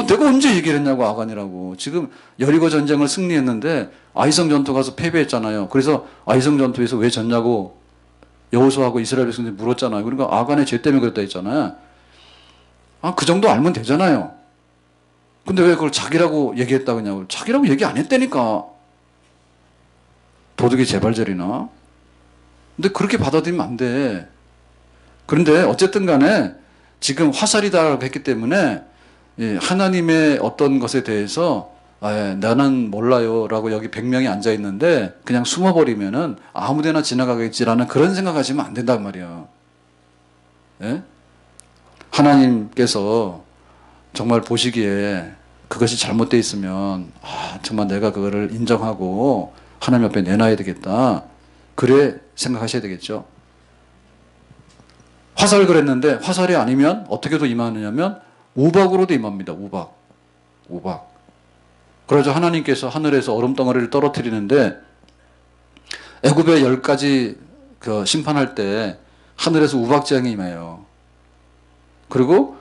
내가 언제 얘기를 했냐고 아간이라고. 지금 여리고 전쟁을 승리했는데 아이성 전투 가서 패배했잖아요. 그래서 아이성 전투에서 왜 졌냐고 여호수아하고 이스라엘 백성들이 물었잖아요. 그러니까 아간의 죄 때문에 그랬다 했잖아요. 그 정도 알면 되잖아요. 근데 왜 그걸 자기라고 얘기했다고 하냐고. 자기라고 얘기 안 했다니까. 도둑이 재발절이나. 근데 그렇게 받아들이면 안 돼. 그런데 어쨌든 간에 지금 화살이다라고 했기 때문에 하나님의 어떤 것에 대해서 나는 몰라요 라고 여기 100명이 앉아 있는데 그냥 숨어버리면은 아무데나 지나가겠지라는 그런 생각하시면 안 된단 말이에요. 예? 하나님께서 정말 보시기에 그것이 잘못되어 있으면 정말 내가 그거를 인정하고 하나님 앞에 내놔야 되겠다. 그래 생각하셔야 되겠죠. 화살 그랬는데 화살이 아니면 어떻게도 임하느냐면 우박으로도 임합니다. 우박. 그러자 하나님께서 하늘에서 얼음덩어리를 떨어뜨리는데 애굽의 10가지 그 심판할 때 하늘에서 우박재앙이 임해요. 그리고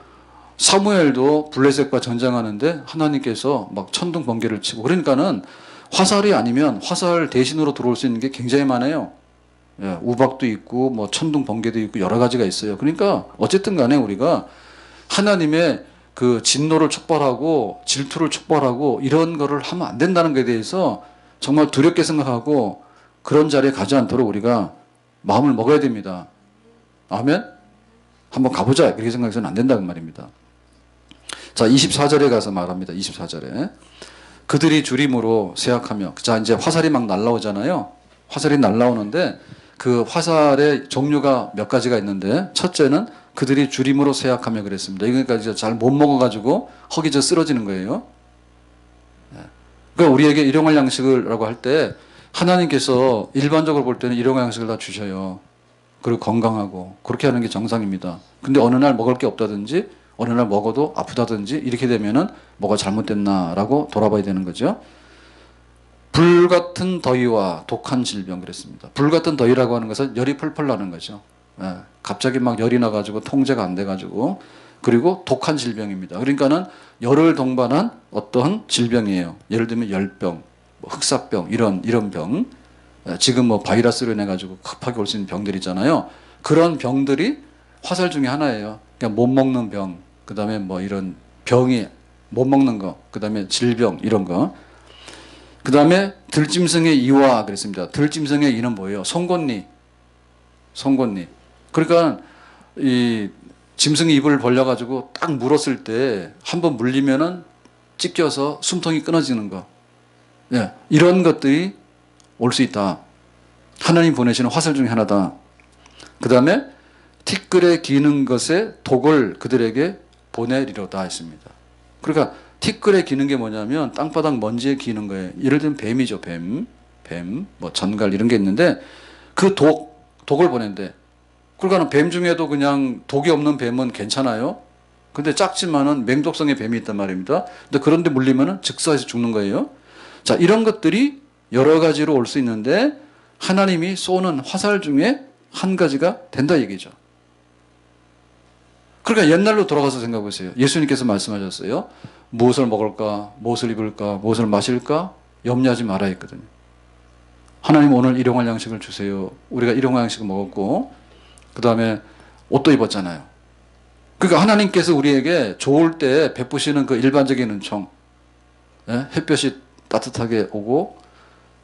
사무엘도 블레셋과 전쟁하는데 하나님께서 막 천둥 번개를 치고 그러니까는 화살이 아니면 화살 대신으로 들어올 수 있는 게 굉장히 많아요. 우박도 있고 뭐 천둥 번개도 있고 여러 가지가 있어요. 그러니까 어쨌든 간에 우리가 하나님의 그 진노를 촉발하고 질투를 촉발하고 이런 거를 하면 안 된다는 것에 대해서 정말 두렵게 생각하고 그런 자리에 가지 않도록 우리가 마음을 먹어야 됩니다. 아멘? 한번 가보자 그렇게 생각해서는 안 된다는 말입니다. 자 24절에 가서 말합니다. 24절에 그들이 주림으로 세약하며 자 이제 화살이 막 날라오잖아요. 화살이 날라오는데 그 화살의 종류가 몇 가지가 있는데 첫째는 그들이 주림으로 세약하며 그랬습니다. 그러니까 잘 못 먹어가지고 허기져 쓰러지는 거예요. 그러니까 우리에게 일용할 양식을라고 할 때 하나님께서 일반적으로 볼 때는 일용할 양식을 다 주셔요. 그리고 건강하고 그렇게 하는 게 정상입니다. 근데 어느 날 먹을 게 없다든지 어느 날 먹어도 아프다든지 이렇게 되면은 뭐가 잘못됐나라고 돌아봐야 되는 거죠. 불같은 더위와 독한 질병 그랬습니다. 불같은 더위라고 하는 것은 열이 펄펄 나는 거죠. 갑자기 막 열이 나가지고 통제가 안 돼가지고 그리고 독한 질병입니다. 그러니까는 열을 동반한 어떠한 질병이에요. 예를 들면 열병, 뭐 흑사병 이런 병. 지금 뭐 바이러스로 인해 가지고 급하게 올 수 있는 병들 있잖아요. 그런 병들이 화살 중에 하나예요. 그러니까 못 먹는 병, 그 다음에 뭐 이런 병이 못 먹는 거, 그 다음에 질병 이런 거. 그 다음에 들짐승의 이와 그랬습니다. 들짐승의 이는 뭐예요? 송곳니. 그러니까 이 짐승이 입을 벌려가지고 딱 물었을 때 한 번 물리면은 찢겨서 숨통이 끊어지는 거. 예, 이런 것들이 올 수 있다. 하나님 보내시는 화살 중에 하나다. 그 다음에 티끌에 기는 것에 독을 그들에게 보내리로다 했습니다. 그러니까 티끌에 기는 게 뭐냐면 땅바닥 먼지에 기는 거예요. 예를 들면 뱀이죠. 뭐 전갈 이런 게 있는데 그 독을 보낸대. 그러니까 뱀 중에도 그냥 독이 없는 뱀은 괜찮아요. 근데 작지만은 맹독성의 뱀이 있단 말입니다. 근데 그런데 물리면은 즉사해서 죽는 거예요. 자, 이런 것들이 여러 가지로 올 수 있는데 하나님이 쏘는 화살 중에 한 가지가 된다 얘기죠. 그러니까 옛날로 돌아가서 생각해 보세요. 예수님께서 말씀하셨어요. 무엇을 먹을까, 무엇을 입을까, 무엇을 마실까 염려하지 말아 했거든요. 하나님 오늘 일용할 양식을 주세요. 우리가 일용할 양식을 먹었고 그 다음에 옷도 입었잖아요. 그러니까 하나님께서 우리에게 좋을 때 베푸시는 그 일반적인 은총, 예? 햇볕이 따뜻하게 오고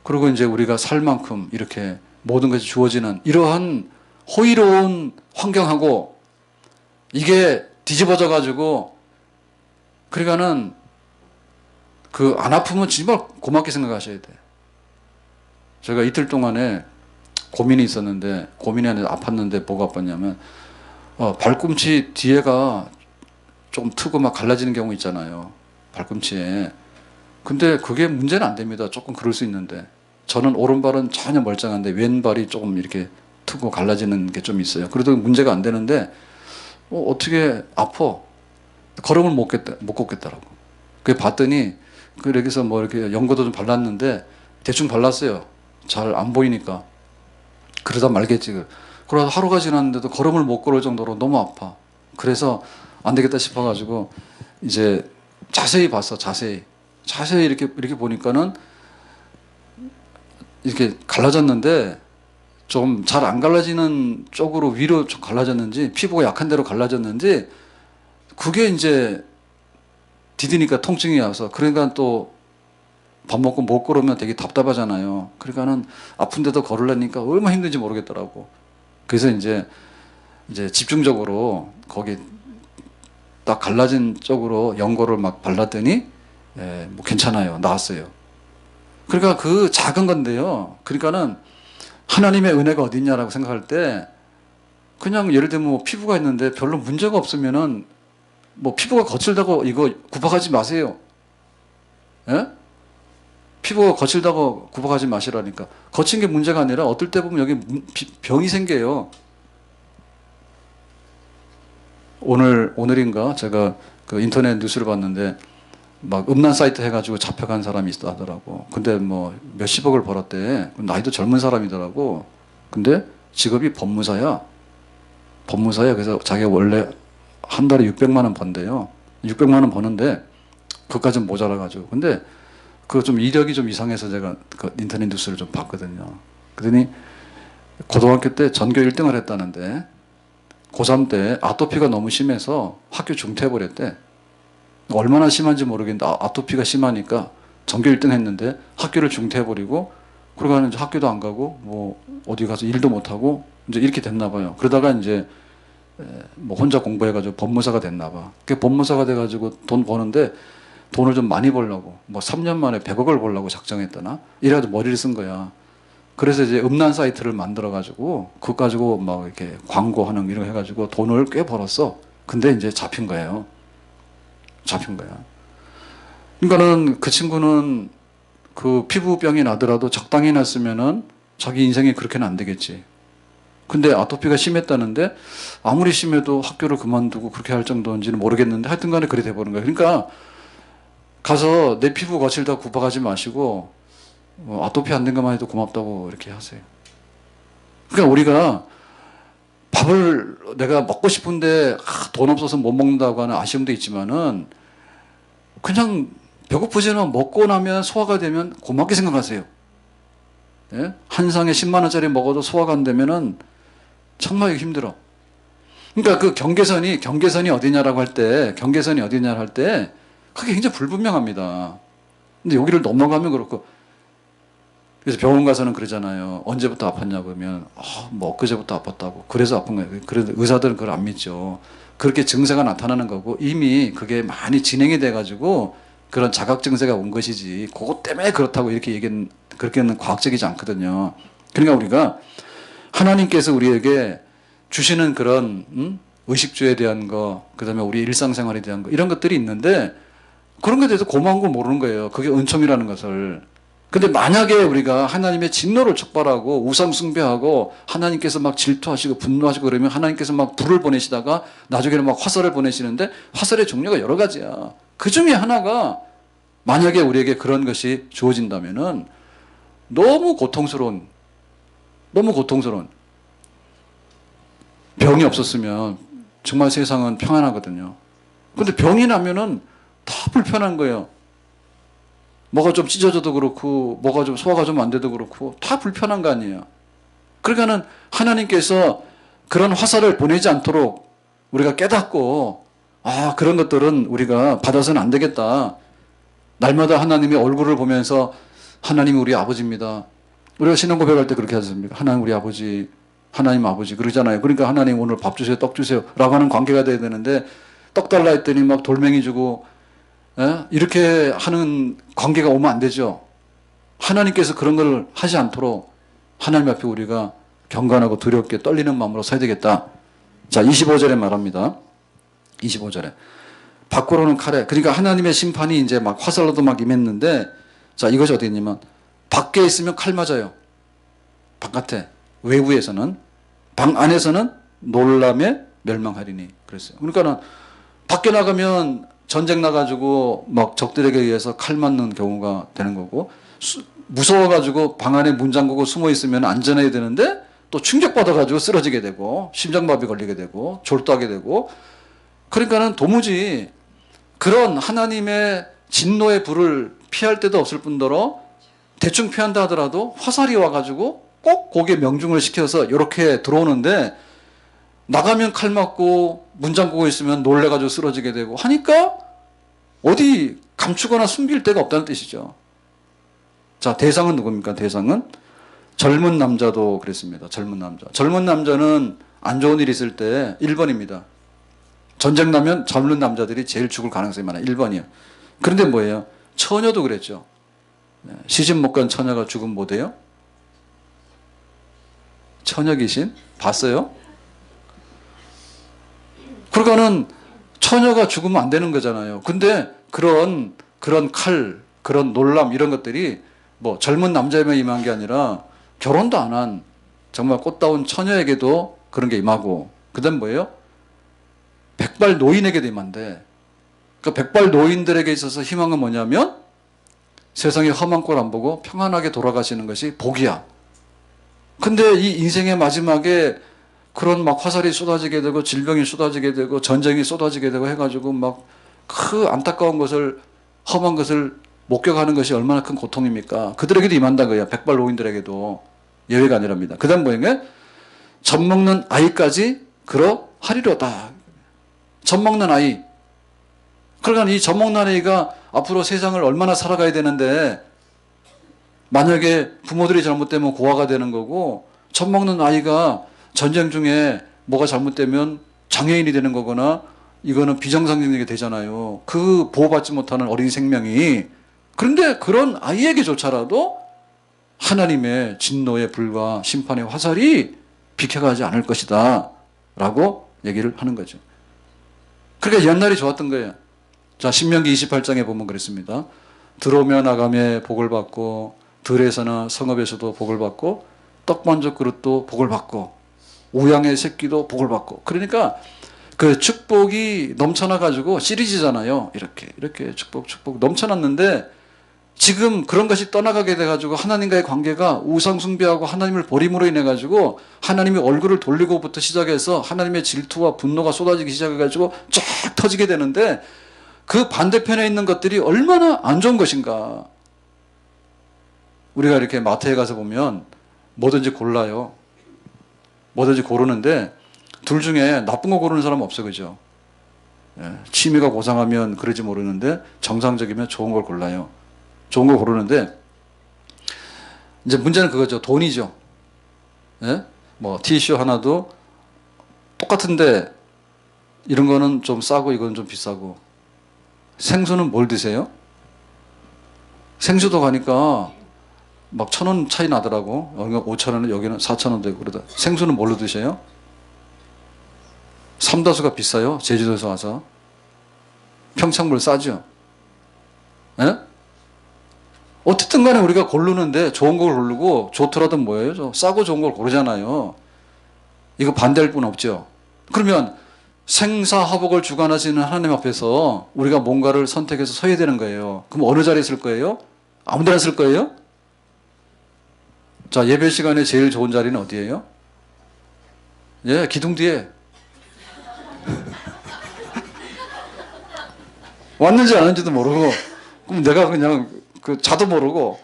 그리고 이제 우리가 살 만큼 이렇게 모든 것이 주어지는 이러한 호의로운 환경하고 이게 뒤집어져 가지고 그러니까는 그 안 아프면 정말 고맙게 생각하셔야 돼. 제가 이틀 동안에 고민이 있었는데 고민이 아니라 아팠는데 뭐가 아팠냐면 발꿈치 뒤에가 조금 트고 막 갈라지는 경우 있잖아요. 발꿈치에. 근데 그게 문제는 안 됩니다. 조금 그럴 수 있는데 저는 오른발은 전혀 멀쩡한데 왼발이 조금 이렇게 트고 갈라지는 게 좀 있어요. 그래도 문제가 안 되는데 어떻게 아파? 걸음을 못 걷겠더라고. 그래 봤더니 여기서 뭐 이렇게 연고도 좀 발랐는데 대충 발랐어요. 잘 안 보이니까. 그러다 말겠지. 그러다 하루가 지났는데도 걸음을 못 걸을 정도로 너무 아파. 그래서 안 되겠다 싶어가지고 이제 자세히 봤어. 자세히 이렇게 보니까는 이렇게 갈라졌는데 좀 잘 안 갈라지는 쪽으로 위로 좀 갈라졌는지 피부가 약한 데로 갈라졌는지 그게 이제 디디니까 통증이 와서 그러니까 또 밥 먹고 못 걸으면 되게 답답하잖아요. 그러니까는 아픈데도 걸으려니까 얼마나 힘든지 모르겠더라고. 그래서 이제 집중적으로 거기 딱 갈라진 쪽으로 연고를 막 발랐더니 뭐 괜찮아요. 나았어요. 그러니까 그 작은 건데요. 그러니까는 하나님의 은혜가 어디 있냐라고 생각할 때 그냥 예를 들면 뭐 피부가 있는데 별로 문제가 없으면은 뭐 피부가 거칠다고 이거 구박하지 마세요. 예? 피부가 거칠다고 구박하지 마시라니까. 거친 게 문제가 아니라 어떨 때 보면 여기 병이 생겨요. 오늘인가 제가 그 인터넷 뉴스를 봤는데 막 음란 사이트 해가지고 잡혀간 사람이 있다 하더라고. 근데 뭐 몇십억을 벌었대. 나이도 젊은 사람이더라고. 근데 직업이 법무사야. 그래서 자기가 원래 한 달에 600만 원 번대요. 600만 원 버는데 그것까지는 모자라가지고. 근데 그 좀 이력이 좀 이상해서 제가 그 인터넷 뉴스를 좀 봤거든요. 그러더니 고등학교 때 전교 1등을 했다는데 고3 때 아토피가 너무 심해서 학교 중퇴해버렸대. 얼마나 심한지 모르겠는데 아토피가 심하니까 전교 1등 했는데 학교를 중퇴해버리고 그러고는 이제 학교도 안 가고 뭐 어디 가서 일도 못하고 이제 이렇게 됐나 봐요. 그러다가 이제 뭐 혼자 공부해가지고 법무사가 됐나 봐. 그 법무사가 돼가지고 돈 버는데 돈을 좀 많이 벌려고 뭐 3년 만에 100억을 벌려고 작정했더나 이래가지고 머리를 쓴 거야. 그래서 이제 음란 사이트를 만들어가지고 그거 가지고 막 이렇게 광고하는 이런 거 해가지고 돈을 꽤 벌었어. 근데 이제 잡힌 거예요. 잡힌 거야. 그러니까는 그 친구는 그 피부병이 나더라도 적당히 났으면은 자기 인생이 그렇게는 안 되겠지. 근데 아토피가 심했다는데 아무리 심해도 학교를 그만두고 그렇게 할 정도인지는 모르겠는데 하여튼 간에 그래 돼버린 거야. 그러니까 가서 내 피부 거칠다고 구박하지 마시고 아토피 안 된 것만 해도 고맙다고 이렇게 하세요. 그러니까 우리가 밥을 내가 먹고 싶은데 돈 없어서 못 먹는다고 하는 아쉬움도 있지만은 그냥 배고프지만 먹고 나면 소화가 되면 고맙게 생각하세요. 예? 한 상에 10만 원짜리 먹어도 소화가 안 되면은 정말 힘들어. 그러니까 그 경계선이 어디냐라고 할 때 그게 굉장히 불분명합니다. 근데 여기를 넘어가면 그렇고 그래서 병원 가서는 그러잖아요. 언제부터 아팠냐고 그러면 뭐 엊그제부터 아팠다고. 그래서 아픈 거예요. 그래서 의사들은 그걸 안 믿죠. 그렇게 증세가 나타나는 거고 이미 그게 많이 진행이 돼가지고 그런 자각 증세가 온 것이지 그것 때문에 그렇다고 이렇게 얘기는 그렇게는 과학적이지 않거든요. 그러니까 우리가 하나님께서 우리에게 주시는 그런 의식주에 대한 거, 그다음에 우리 일상생활에 대한 거 이런 것들이 있는데 그런 것에 대해서 고마운 걸 모르는 거예요. 그게 은총이라는 것을. 근데 만약에 우리가 하나님의 진노를 촉발하고 우상 숭배하고 하나님께서 막 질투하시고 분노하시고 그러면 하나님께서 막 불을 보내시다가 나중에는 막 화살을 보내시는데 화살의 종류가 여러 가지야. 그 중에 하나가 만약에 우리에게 그런 것이 주어진다면은 너무 고통스러운 병이 없었으면 정말 세상은 평안하거든요. 근데 병이 나면은 다 불편한 거예요. 뭐가 좀 찢어져도 그렇고 뭐가 좀 소화가 좀 안 돼도 그렇고 다 불편한 거 아니에요. 그러니까는 하나님께서 그런 화살을 보내지 않도록 우리가 깨닫고 그런 것들은 우리가 받아서는 안 되겠다. 날마다 하나님의 얼굴을 보면서 하나님이 우리 아버지입니다. 우리가 신앙 고백할 때 그렇게 하지 않습니까? 하나님 우리 아버지, 하나님 아버지 그러잖아요. 그러니까 하나님 오늘 밥 주세요, 떡 주세요 라고 하는 관계가 돼야 되는데 떡 달라 했더니 막 돌멩이 주고 이렇게 하는 관계가 오면 안 되죠. 하나님께서 그런 걸 하지 않도록 하나님 앞에 우리가 경건하고 두렵게 떨리는 마음으로 서야 되겠다. 자, 25절에 말합니다. 25절에. 밖으로는 칼에, 그러니까 하나님의 심판이 이제 막 화살로도 막 임했는데, 자, 이것이 어디 있냐면, 밖에 있으면 칼 맞아요. 바깥에. 외부에서는. 방 안에서는 놀람에 멸망하리니. 그랬어요. 그러니까는, 밖에 나가면 전쟁 나가지고 막 적들에게 의해서 칼 맞는 경우가 되는 거고, 무서워가지고 방 안에 문 잠그고 숨어 있으면 안전해야 되는데, 또 충격받아가지고 쓰러지게 되고, 심장마비 걸리게 되고, 졸도하게 되고, 그러니까는 도무지 그런 하나님의 진노의 불을 피할 데도 없을 뿐더러 대충 피한다 하더라도 화살이 와가지고 꼭 거기에 명중을 시켜서 이렇게 들어오는데 나가면 칼 맞고 문 잠그고 있으면 놀래가지고 쓰러지게 되고 하니까 어디 감추거나 숨길 데가 없다는 뜻이죠. 자, 대상은 누굽니까? 대상은 젊은 남자도 그랬습니다. 젊은 남자. 젊은 남자는 안 좋은 일이 있을 때 1번입니다. 전쟁 나면 젊은 남자들이 제일 죽을 가능성이 많아요. 1번이요. 그런데 뭐예요? 처녀도 그랬죠. 시집 못 간 처녀가 죽으면 뭐 돼요? 처녀 귀신? 봤어요? 그러니까는 처녀가 죽으면 안 되는 거잖아요. 근데 그런 칼, 그런 놀람 이런 것들이 뭐 젊은 남자에만 임한 게 아니라 결혼도 안 한 정말 꽃다운 처녀에게도 그런 게 임하고 그다음 뭐예요? 백발 노인에게도 임한데 그 백발 노인들에게 있어서 희망은 뭐냐면 세상에 험한 꼴 안 보고 평안하게 돌아가시는 것이 복이야. 근데 이 인생의 마지막에 그런 막 화살이 쏟아지게 되고 질병이 쏟아지게 되고 전쟁이 쏟아지게 되고 해가지고 막 그 안타까운 것을 험한 것을 목격하는 것이 얼마나 큰 고통입니까? 그들에게도 임한다 거예요. 백발 노인들에게도 예외가 아니랍니다. 그 다음 뭐예요? 젖 먹는 아이까지 그러하리로다. 젖 먹는 아이. 그러니까 이 젖 먹는 아이가 앞으로 세상을 얼마나 살아가야 되는데 만약에 부모들이 잘못되면 고아가 되는 거고 젖 먹는 아이가 전쟁 중에 뭐가 잘못되면 장애인이 되는 거거나 이거는 비정상적이 되잖아요. 그 보호받지 못하는 어린 생명이. 그런데 그런 아이에게조차라도 하나님의 진노의 불과 심판의 화살이 비켜가지 않을 것이다 라고 얘기를 하는 거죠. 그러니까 옛날이 좋았던 거예요. 자, 신명기 28장에 보면 그랬습니다. 들어오며 나가며 복을 받고 들에서나 성읍에서도 복을 받고 떡반죽 그릇도 복을 받고 우양의 새끼도 복을 받고. 그러니까 그 축복이 넘쳐나가지고 시리즈잖아요. 이렇게 축복 넘쳐났는데 지금 그런 것이 떠나가게 돼가지고 하나님과의 관계가 우상 숭배하고 하나님을 버림으로 인해가지고 하나님의 얼굴을 돌리고부터 시작해서 하나님의 질투와 분노가 쏟아지기 시작해가지고 쫙 터지게 되는데 그 반대편에 있는 것들이 얼마나 안 좋은 것인가. 우리가 이렇게 마트에 가서 보면 뭐든지 골라요. 뭐든지 고르는데 둘 중에 나쁜 거 고르는 사람은 없어, 그죠? 취미가 고상하면 그러지 모르는데 정상적이면 좋은 걸 골라요. 좋은 걸 고르는데 이제 문제는 그거죠. 돈이죠. 뭐 티슈 하나도 똑같은데 이런 거는 좀 싸고 이건 좀 비싸고. 생수는 뭘 드세요? 생수도 가니까 막 1,000원 차이 나더라고. 여기가 5,000원, 여기는 4,000원 되고 그러다. 생수는 뭘로 드셔요? 삼다수가 비싸요. 제주도에서 와서. 평창물 싸죠. 예? 어쨌든 간에 우리가 고르는데 좋은 걸 고르고 좋더라도 뭐예요? 싸고 좋은 걸 고르잖아요. 이거 반대할 분 없죠. 그러면 생사화복을 주관하시는 하나님 앞에서 우리가 뭔가를 선택해서 서야 되는 거예요. 그럼 어느 자리에 쓸 거예요? 아무 데나 쓸 거예요? 자, 예배 시간에 제일 좋은 자리는 어디예요? 예, 기둥 뒤에. 왔는지 안 왔는지도 모르고, 그럼 내가 그냥 그 자도 모르고,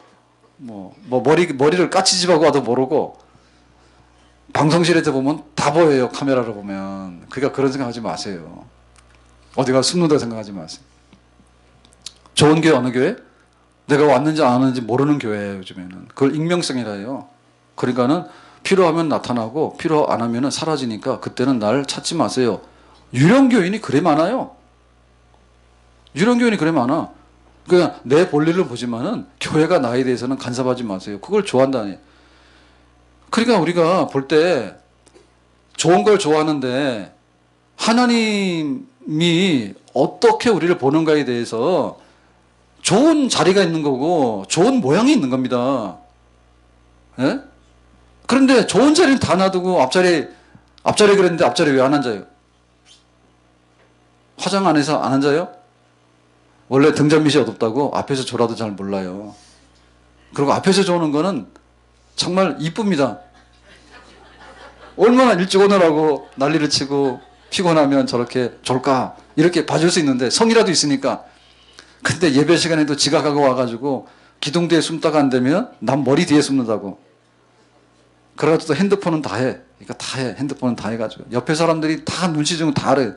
머리를 까치집하고 와도 모르고, 방송실에서 보면 다 보여요. 카메라로 보면. 그러니까 그런 생각하지 마세요. 어디가 숨는다 생각하지 마세요. 좋은 교회 어느 교회? 내가 왔는지 안 왔는지 모르는 교회예요. 요즘에는. 그걸 익명성이라 해요. 그러니까는 필요하면 나타나고 필요 안 하면 사라지니까 그때는 날 찾지 마세요. 유령교인이 그래 많아요. 유령교인이 그래 많아. 그냥 내 볼일을 보지만은 교회가 나에 대해서는 간섭하지 마세요. 그걸 좋아한다니. 그러니까 우리가 볼 때 좋은 걸 좋아하는데 하나님이 어떻게 우리를 보는가에 대해서 좋은 자리가 있는 거고 좋은 모양이 있는 겁니다. 예? 그런데 좋은 자리는 다 놔두고 앞자리 그랬는데 앞자리 왜 안 앉아요? 화장 안 해서 안 앉아요? 원래 등잔밑이 어둡다고 앞에서 졸아도 잘 몰라요. 그리고 앞에서 조는 거는 정말 이쁩니다. 얼마나 일찍 오느라고 난리를 치고 피곤하면 저렇게 졸까 이렇게 봐줄 수 있는데 성이라도 있으니까. 근데 예배 시간에도 지각하고 와가지고 기둥 뒤에 숨다가 안 되면 남 머리 뒤에 숨는다고. 그래가지고 핸드폰은 다 해. 그러니까 다 해. 핸드폰은 다 해가지고 옆에 사람들이 다 눈치 주고 다 알아요.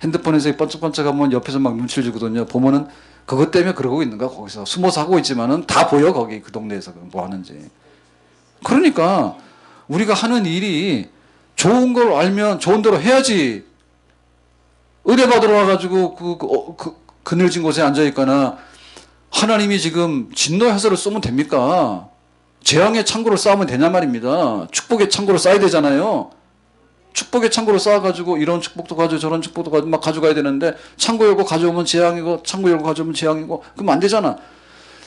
핸드폰에서 번쩍번쩍하면 옆에서 막 눈치를 주거든요. 보면은 그것 때문에 그러고 있는 거야. 거기서 숨어서 하고 있지만은 다 보여. 거기 그 동네에서 뭐 하는지. 그러니까 우리가 하는 일이 좋은 걸 알면 좋은 대로 해야지. 의뢰 받으러 와가지고 그늘진 곳에 앉아있거나 하나님이 지금 진노의 화살을 쏘면 됩니까? 재앙의 창고를 쌓으면 되냐 말입니다. 축복의 창고를 쌓아야 되잖아요. 축복의 창고를 쌓아가지고 이런 축복도 가지고 저런 축복도 가지고 막 가져가야 되는데 창고 열고 가져오면 재앙이고 창고 열고 가져오면 재앙이고 그럼 안 되잖아.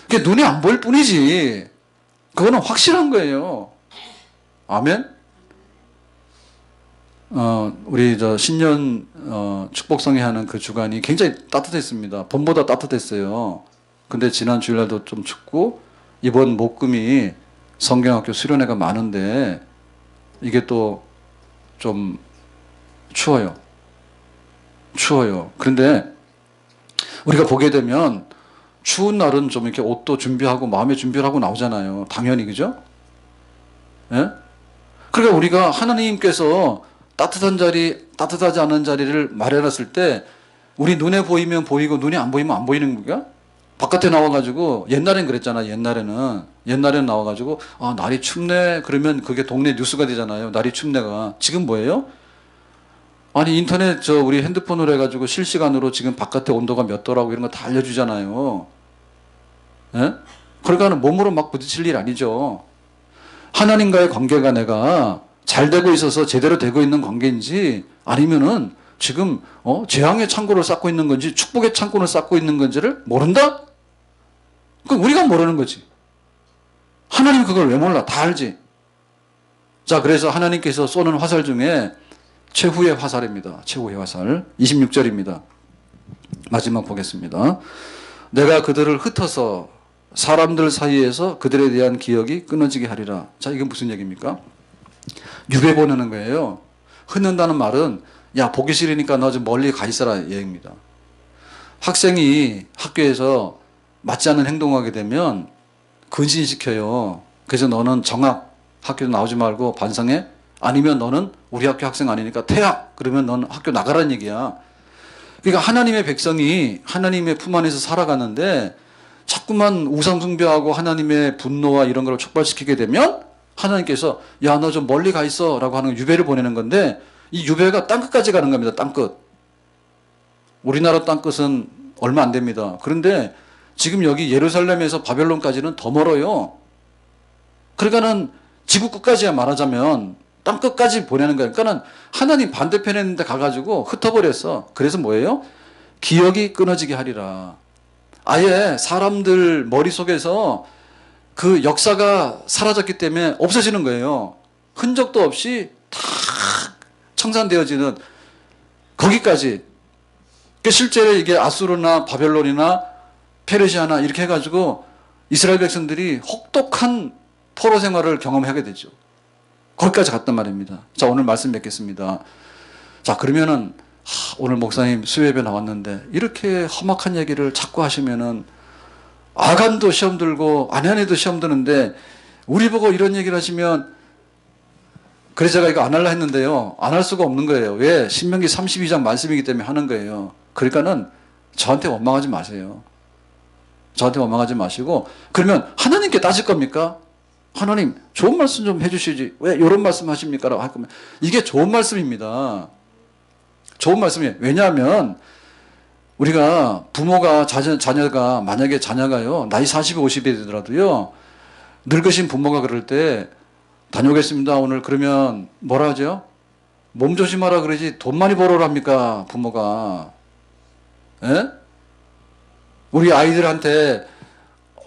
그게 눈에 안 보일 뿐이지. 그거는 확실한 거예요. 아멘? 우리 신년 축복성회 하는 그 주간이 굉장히 따뜻했습니다. 봄보다 따뜻했어요. 근데 지난 주일날도 좀 춥고 이번 목금이 성경학교 수련회가 많은데 이게 또 좀 추워요. 추워요. 그런데 우리가 보게 되면 추운 날은 좀 이렇게 옷도 준비하고 마음의 준비를 하고 나오잖아요. 당연히 그죠? 예? 그러니까 우리가 하나님께서 따뜻한 자리, 따뜻하지 않은 자리를 마련했을 때 우리 눈에 보이면 보이고 눈에 안 보이면 안 보이는 거야? 바깥에 나와가지고 옛날엔 그랬잖아. 옛날에는 나와가지고 날이 춥네 그러면 그게 동네 뉴스가 되잖아요. 날이 춥네가. 지금 뭐예요? 아니 인터넷 우리 핸드폰으로 해가지고 실시간으로 지금 바깥에 온도가 몇 도라고 이런 거 다 알려주잖아요. 예? 그러니까 몸으로 막 부딪힐 일 아니죠. 하나님과의 관계가 내가 잘 되고 있어서 제대로 되고 있는 관계인지 아니면은 지금 재앙의 창고를 쌓고 있는 건지 축복의 창고를 쌓고 있는 건지를 모른다? 그럼 우리가 모르는 거지. 하나님 그걸 왜 몰라? 다 알지. 자, 그래서 하나님께서 쏘는 화살 중에 최후의 화살입니다. 최후의 화살. 26절입니다. 마지막 보겠습니다. 내가 그들을 흩어서 사람들 사이에서 그들에 대한 기억이 끊어지게 하리라. 자, 이게 무슨 얘기입니까? 유배 보내는 거예요. 흩는다는 말은 야, 보기 싫으니까 너 좀 멀리 가 있어라 얘기입니다. 학생이 학교에서 맞지 않는 행동하게 되면 근신시켜요. 그래서 너는 정학 학교 나오지 말고 반성해. 아니면 너는 우리 학교 학생 아니니까 퇴학. 그러면 너는 학교 나가라는 얘기야. 그러니까 하나님의 백성이 하나님의 품 안에서 살아가는데 자꾸만 우상숭배하고 하나님의 분노와 이런 걸 촉발시키게 되면 하나님께서 야, 너 좀 멀리 가 있어 라고 하는 유배를 보내는 건데 이 유배가 땅끝까지 가는 겁니다. 땅끝. 우리나라 땅끝은 얼마 안 됩니다. 그런데 지금 여기 예루살렘에서 바벨론까지는 더 멀어요. 그러니까는 지구 끝까지야 말하자면 땅 끝까지 보내는 거예요. 그러니까는 하나님 반대편에 있는데 가가지고 흩어버렸어. 그래서 뭐예요? 기억이 끊어지게 하리라. 아예 사람들 머릿속에서 그 역사가 사라졌기 때문에 없어지는 거예요. 흔적도 없이 다 청산되어지는 거기까지. 실제로 이게 아수르나 바벨론이나 페르시아나 이렇게 해가지고 이스라엘 백성들이 혹독한 포로 생활을 경험하게 되죠. 거기까지 갔단 말입니다. 자, 오늘 말씀 뵙겠습니다. 자, 그러면은 오늘 목사님 수요예배 나왔는데 이렇게 험악한 얘기를 자꾸 하시면은 아간도 시험 들고 아내도 시험 드는데 우리 보고 이런 얘기를 하시면, 그래서 제가 이거 안 하려 했는데요. 안 할 수가 없는 거예요. 왜? 신명기 32장 말씀이기 때문에 하는 거예요. 그러니까는 저한테 원망하지 마세요. 저한테 원망하지 마시고, 그러면 하나님께 따질 겁니까? 하나님 좋은 말씀 좀 해주시지 왜 이런 말씀 하십니까? 라고 할 거면 이게 좋은 말씀입니다. 좋은 말씀이에요. 왜냐하면 우리가 부모가 자녀가 만약에 자녀가요 나이 40, 50이 되더라도요, 늙으신 부모가 그럴 때 다녀오겠습니다 오늘 그러면 뭐라 하죠? 몸 조심하라 그러지 돈 많이 벌어라 합니까 부모가? 예? 우리 아이들한테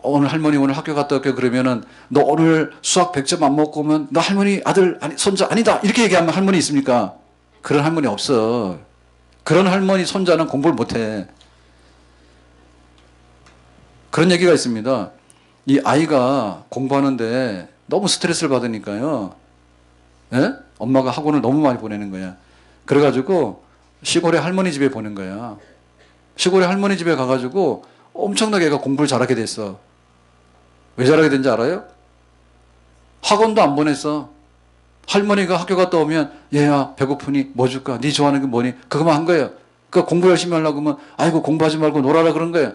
오늘 할머니 오늘 학교 갔다 올게 그러면은 너 오늘 수학 100점 안 먹고 오면 너 할머니 아들 아니 손자 아니다 이렇게 얘기하면 할머니 있습니까? 그런 할머니 없어. 그런 할머니 손자는 공부를 못해. 그런 얘기가 있습니다. 이 아이가 공부하는데 너무 스트레스를 받으니까요, 예? 엄마가 학원을 너무 많이 보내는 거야. 그래가지고 시골에 할머니 집에 보낸 거야. 시골에 할머니 집에 가가지고 엄청나게 애가 공부를 잘하게 됐어. 왜 잘하게 된지 알아요? 학원도 안 보냈어. 할머니가 학교 갔다 오면 얘야 배고프니 뭐 줄까? 네 좋아하는 게 뭐니? 그거만 한 거예요. 그러니까 공부 열심히 하려고 하면 아이고 공부하지 말고 놀아라 그런 거예요.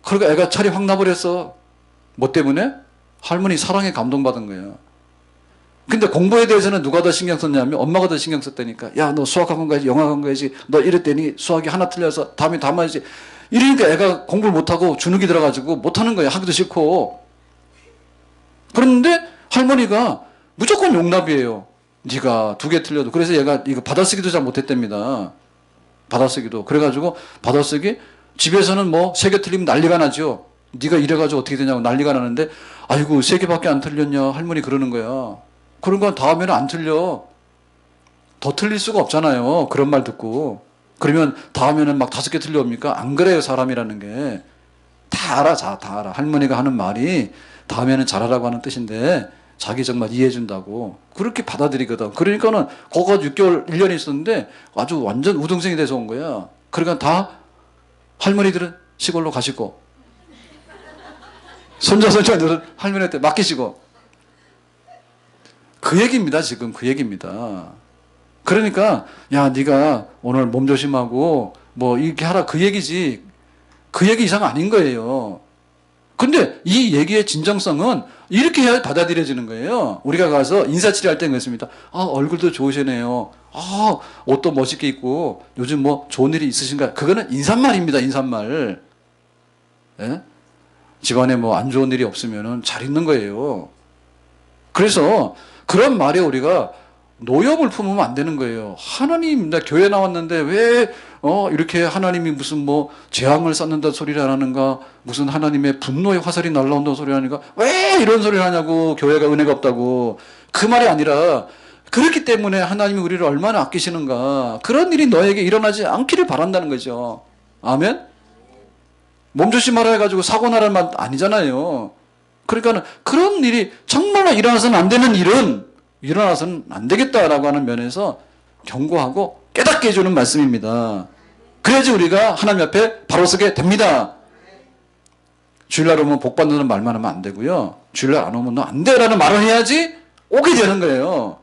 그러니까 애가 철이 확 나버렸어. 뭐 때문에? 할머니 사랑에 감동받은 거예요. 근데 공부에 대해서는 누가 더 신경 썼냐면 엄마가 더 신경 썼다니까. 야 너 수학학원 가야지 영어학원 가야지 너 이랬더니 수학이 하나 틀려서 다음에 다 맞지. 이러니까 애가 공부를 못하고 주눅이 들어가지고 못하는 거예요. 하기도 싫고. 그런데 할머니가 무조건 용납이에요. 네가 2개 틀려도. 그래서 얘가 이거 받아쓰기도 잘 못했답니다. 받아쓰기도. 그래가지고 받아쓰기 집에서는 뭐 3개 틀리면 난리가 나죠. 네가 이래가지고 어떻게 되냐고 난리가 나는데 아이고 3개밖에 안 틀렸냐 할머니 그러는 거야. 그런 건 다음에는 안 틀려. 더 틀릴 수가 없잖아요. 그런 말 듣고. 그러면 다음에는 막 5개 틀려옵니까? 안 그래요 사람이라는 게. 다 알아. 다 알아. 할머니가 하는 말이 다음에는 잘하라고 하는 뜻인데 자기 정말 이해해준다고 그렇게 받아들이거든. 그러니까는 거기가 6개월 1년이 있었는데 아주 완전 우등생이 돼서 온 거야. 그러니까 다 할머니들은 시골로 가시고 손자들은 할머니한테 맡기시고 그 얘기입니다. 지금 그 얘기입니다. 그러니까 야 네가 오늘 몸 조심하고 뭐 이렇게 하라 그 얘기지 그 얘기 이상 아닌 거예요. 근데 이 얘기의 진정성은 이렇게 해야 받아들여지는 거예요. 우리가 가서 인사치레 할 때는 그렇습니다. 아 얼굴도 좋으시네요. 아 옷도 멋있게 입고 요즘 뭐 좋은 일이 있으신가요? 그거는 인사말입니다. 인사말. 예? 집안에 뭐 안 좋은 일이 없으면은 잘 있는 거예요. 그래서 그런 말에 우리가 노여움을 품으면 안 되는 거예요. 하나님, 나 교회 나왔는데 왜 이렇게 하나님이 무슨 뭐 재앙을 쌓는다 소리를 안 하는가? 무슨 하나님의 분노의 화살이 날라온다는 소리를 하니까 왜 이런 소리를 하냐고. 교회가 은혜가 없다고. 그 말이 아니라 그렇기 때문에 하나님이 우리를 얼마나 아끼시는가. 그런 일이 너에게 일어나지 않기를 바란다는 거죠. 아멘? 몸조심하라 해가지고 사고 나라는 말 아니잖아요. 그러니까 그런 일이 정말로 일어나서는 안 되는 일은 일어나서는 안 되겠다라고 하는 면에서 경고하고 깨닫게 해주는 말씀입니다. 그래야지 우리가 하나님 앞에 바로 서게 됩니다. 주일날 오면 복 받는다는 말만 하면 안 되고요. 주일날 안 오면 너 안 돼라는 말을 해야지 오게 되는 거예요.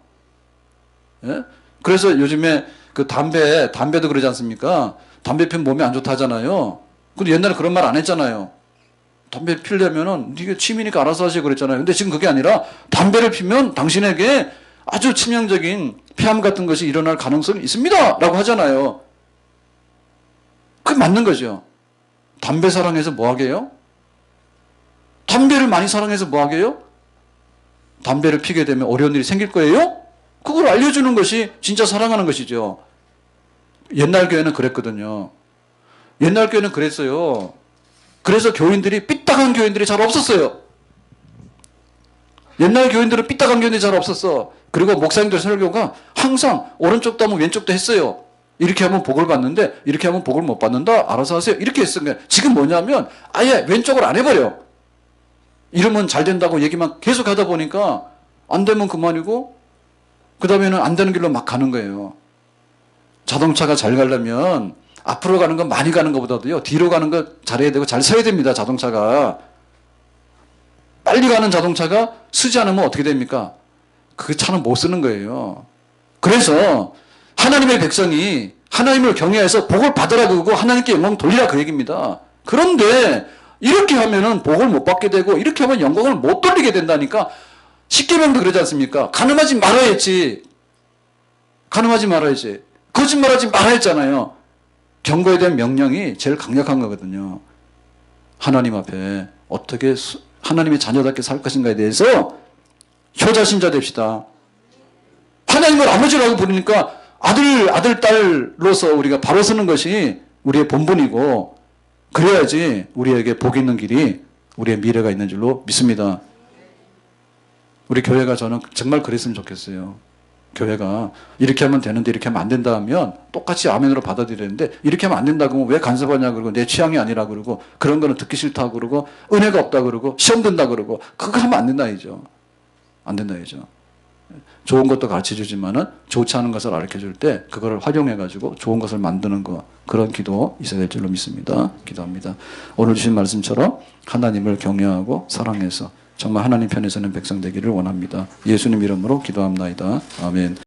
예? 그래서 요즘에 그 담배도 그러지 않습니까? 담배 피우면 몸에 안 좋다 하잖아요. 근데 옛날에 그런 말 안 했잖아요. 담배 피우려면은 네가 취미니까 알아서 하시고 그랬잖아요. 근데 지금 그게 아니라 담배를 피우면 당신에게 아주 치명적인 폐암 같은 것이 일어날 가능성이 있습니다. 라고 하잖아요. 맞는 거죠. 담배 사랑해서 뭐 하게요? 담배를 많이 사랑해서 뭐 하게요? 담배를 피게 되면 어려운 일이 생길 거예요? 그걸 알려주는 것이 진짜 사랑하는 것이죠. 옛날 교회는 그랬거든요. 옛날 교회는 그랬어요. 그래서 교인들이 삐딱한 교인들이 잘 없었어요. 옛날 교인들은 삐딱한 교인들이 잘 없었어. 그리고 목사님들 설교가 항상 오른쪽도 하면 왼쪽도 했어요. 이렇게 하면 복을 받는데 이렇게 하면 복을 못 받는다. 알아서 하세요. 이렇게 했어요. 지금 뭐냐면 아예 왼쪽을 안 해버려. 이러면 잘 된다고 얘기만 계속 하다 보니까 안 되면 그만이고 그 다음에는 안 되는 길로 막 가는 거예요. 자동차가 잘 가려면 앞으로 가는 건 많이 가는 것보다도요. 뒤로 가는 거 잘해야 되고 잘 서야 됩니다. 자동차가. 빨리 가는 자동차가 쓰지 않으면 어떻게 됩니까? 그 차는 못 쓰는 거예요. 그래서 하나님의 백성이 하나님을 경외해서 복을 받으라 그러고 하나님께 영광 돌리라 그 얘기입니다. 그런데 이렇게 하면은 복을 못 받게 되고 이렇게 하면 영광을 못 돌리게 된다니까. 십계명도 그러지 않습니까? 간음하지 말아야지. 간음하지 말아야지. 거짓말하지 말아야 했잖아요. 경고에 대한 명령이 제일 강력한 거거든요. 하나님 앞에 어떻게 하나님의 자녀답게 살 것인가에 대해서 효자신자 됩시다. 하나님을 아버지라고 부르니까 아들, 딸로서 우리가 바로 서는 것이 우리의 본분이고 그래야지 우리에게 복이 있는 길이 우리의 미래가 있는 줄로 믿습니다. 우리 교회가 저는 정말 그랬으면 좋겠어요. 교회가 이렇게 하면 되는데 이렇게 하면 안 된다 하면 똑같이 아멘으로 받아들이는데 이렇게 하면 안 된다 그러면 왜 간섭하냐 그러고 내 취향이 아니라 그러고 그런 거는 듣기 싫다 그러고 은혜가 없다 그러고 시험 든다 그러고 그거 하면 안 된다 이죠. 안 된다 이죠. 좋은 것도 가르쳐 주지만은 좋지 않은 것을 가르쳐 줄 때 그거를 활용해 가지고 좋은 것을 만드는 거 그런 기도 있어야 될 줄로 믿습니다. 기도합니다. 오늘 주신 말씀처럼 하나님을 경외하고 사랑해서 정말 하나님 편에 서는 백성 되기를 원합니다. 예수님 이름으로 기도합나이다. 아멘.